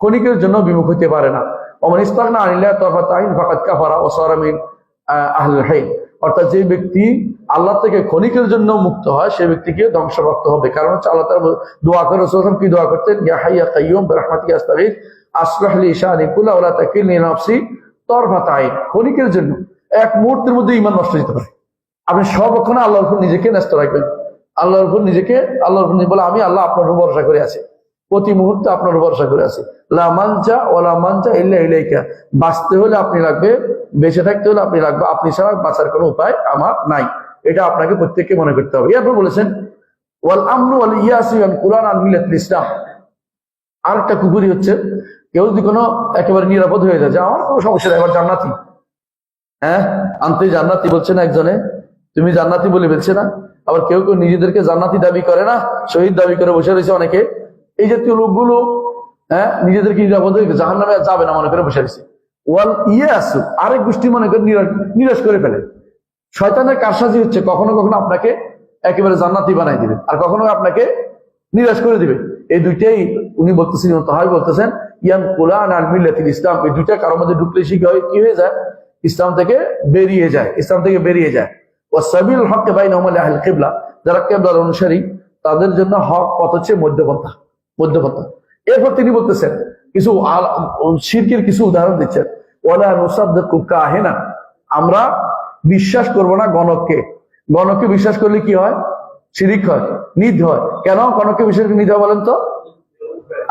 ক্ষণিকের জন্য বিমুখ হতে পারে না। ওমান ইস্তাগনা আনিল্লাহি তারফাতাইন ফাকাদ কাফারা ওয়া সারা মিন আহলিল হাই, অর্থাৎ যে ব্যক্তি আল্লাহ থেকে ক্ষণিকের জন্য মুক্ত হয় সে ব্যক্তিকে ধ্বংসপ্রাপ্ত হবে। কারণ হচ্ছে আল্লাহ তাআলা দোয়া করে, রাসূল কি দোয়া করতেন? ইয়া হাইয়া কাইয়ুম বিরহমাতিকা আস্তাগীথ আসলিহ লি শানি কুল্লা ওয়া লা তাকিলনি নাফসি তারফাত আইন। ক্ষণিকের জন্য, এক মুহূর্তের মধ্যে ঈমান নষ্ট হতে পারে। আপনি সর্বক্ষণ আল্লাহর উপর নিজেকে ন্যস্ত রাখবেন, আল্লাহর উপর বলে আমি আল্লাহ আপনার উপর ভরসা করে আছি, প্রতি মুহূর্তে আপনার উপর ভরসা করে আছি। লা মানজা ওয়ালা মানজা ইল্লা ইলাইকা, বাঁচতে হলে আপনি লাগবে, বেঁচে থাকতে হলে আপনি লাগবে, আপনি ছাড়া বাঁচার কোনো উপায় আমার নাই। এটা আপনাকে প্রত্যেককে মনে করতে হবে। এরপর বলেছেন ওয়াল আমরু ওয়াল ইয়াসি ওয়াল কুরআন আন মিল্লাতিল ইসলাম। আরেকটা কুফরি হচ্ছে কেউ যদি কোনো একেবারে নিরাপদ হয়ে যায় যে আমার কোনো সমস্যা নেই, এবার জান্নাতি, আনতে জান্নাতি বলছে না একজনে, তুমি জান্নাতি বলে বলছে না। আবার কেউ কেউ নিজেদেরকে জান্নাতি দাবি করে না, শহীদ দাবি করে বসে রয়েছে অনেকে। এই জাতীয় লোকগুলো নিজেদেরকে নিরাপদ জাহান্নামে যাবে না মনে করে বসে রয়েছে। ওয়াল ইয়াসু, আরেক গোষ্ঠী মনে করে নিরাশ করে ফেলে। শয়তানের কারসাজি হচ্ছে কখনো কখনো আপনাকে একেবারে জান্নাতি বানাই দিবে, আর কখনো আপনাকে নিরাশ করে দিবে। এই দুইটাই উনি বলতেছেন, তাহাই বলতেছেন ইয়ান কুরআন আল মিল্লাতিল ইসলাম, এই দুইটা কারোর মধ্যে ঢুকলে কি হয়ে যায়? ইসলাম থেকে বেরিয়ে যায়। ওয়াসাবিল হক বাইনাহুম আহল কিবলা, যারা কিবলার অনুসারী তাদের জন্য হক পথ হচ্ছে মধ্যপন্থা। এরপর তিনি বলতেছেন কিছু শিরকের কিছু উদাহরণ দিচ্ছেন। ওয়ালা নুসাদ্দিকু কাহিনা, আমরা বিশ্বাস করব না গণককে। গণককে বিশ্বাস করলে কি হয়? শিরিক হয়, নিদ হয়। কেন গণককে বিশ্বাস করে নিদ হয় বলেন তো?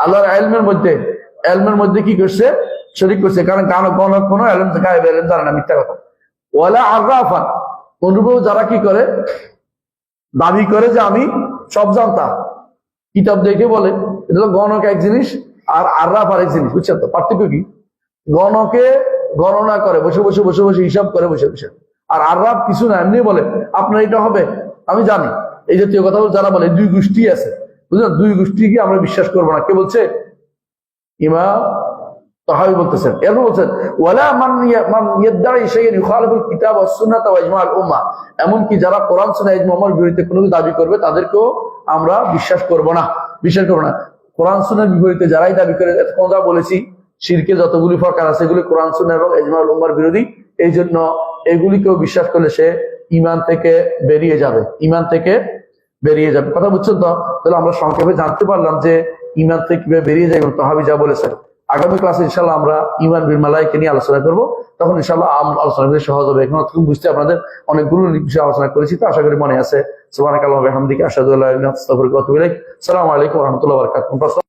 আল্লাহর এলমের মধ্যে কি করছে? শরিক করছে। কারণ গণক কোনো এলম গায়েব এলম জানে না, মিথ্যা কথা। ওয়ালা আররাফা, অনুভব যারা কি করে? দাবি করে যে আমি সব জানতাম, কিতাব দেখে বলে। এটা হলো গণক এক জিনিস, আর আররাফ আরেক জিনিস। বুঝছেন তো পার্থক্য কি? গণকে গণনা করে বসে হিসাব করে বসে, আর আররাফ কিছু না, এমনি বলে আপনার এটা হবে, আমি জানি। এই জাতীয় কথা যারা বলে, দুই গোষ্ঠী আছে, বুঝলেন? দুই গোষ্ঠীকে আমরা বিশ্বাস করবো না। কে বলছে? ইমাম তাহাবী বলতেছেন। এরপর বলছেন ওয়ালা মান ইয়াদদাই শাইআন ইউখালিফুল কিতাব ওয়াস সুন্নাহ ওয়া ইজমা'আল উম্মাহ, এমনকি যারা কোরআন সুন্নাহ ইজমা উম্মাহর বিরুদ্ধে কোনো দাবি করবে তাদেরকেও আমরা বিশ্বাস করব না। কোরআন সুন্নাহর বিপরীতে যারাই দাবি করে, আমরা বলেছি শিরকে যতগুলি প্রকার আছে এগুলি কোরআন সুন্নাহ এবং ইজমা'উল উম্মাহর বিরোধী। এই জন্য এগুলিকেও বিশ্বাস করলে সে ঈমান থেকে বেরিয়ে যাবে। কথা বুঝছেন তো? তাহলে আমরা সংক্ষেপে জানতে পারলাম যে ঈমান থেকে বেরিয়ে যায় তাহাবী যা বলেছেন। আগামী ক্লাসে ইনশাআল্লাহ আমরা ঈমান বিল মালায়েকা নিয়ে আলোচনা করব, তখন ইনশাআল্লাহ আলোচনা করতে সহজ হবে। এখন বুঝতে আপনাদের অনেকগুলো বিষয় আলোচনা করেছি, তো আশা করি মনে আছে। সুবহানাকাল্লাহি ওয়া বিহামদিহি আশহাদু আল্লা ইলাহা ইল্লা আনতা আস্তাগফিরুকা ওয়া আতুবু ইলাইক। আসসালামু আলাইকুম ওয়া রাহমাতুল্লাহি ওয়া বারাকাতুহু।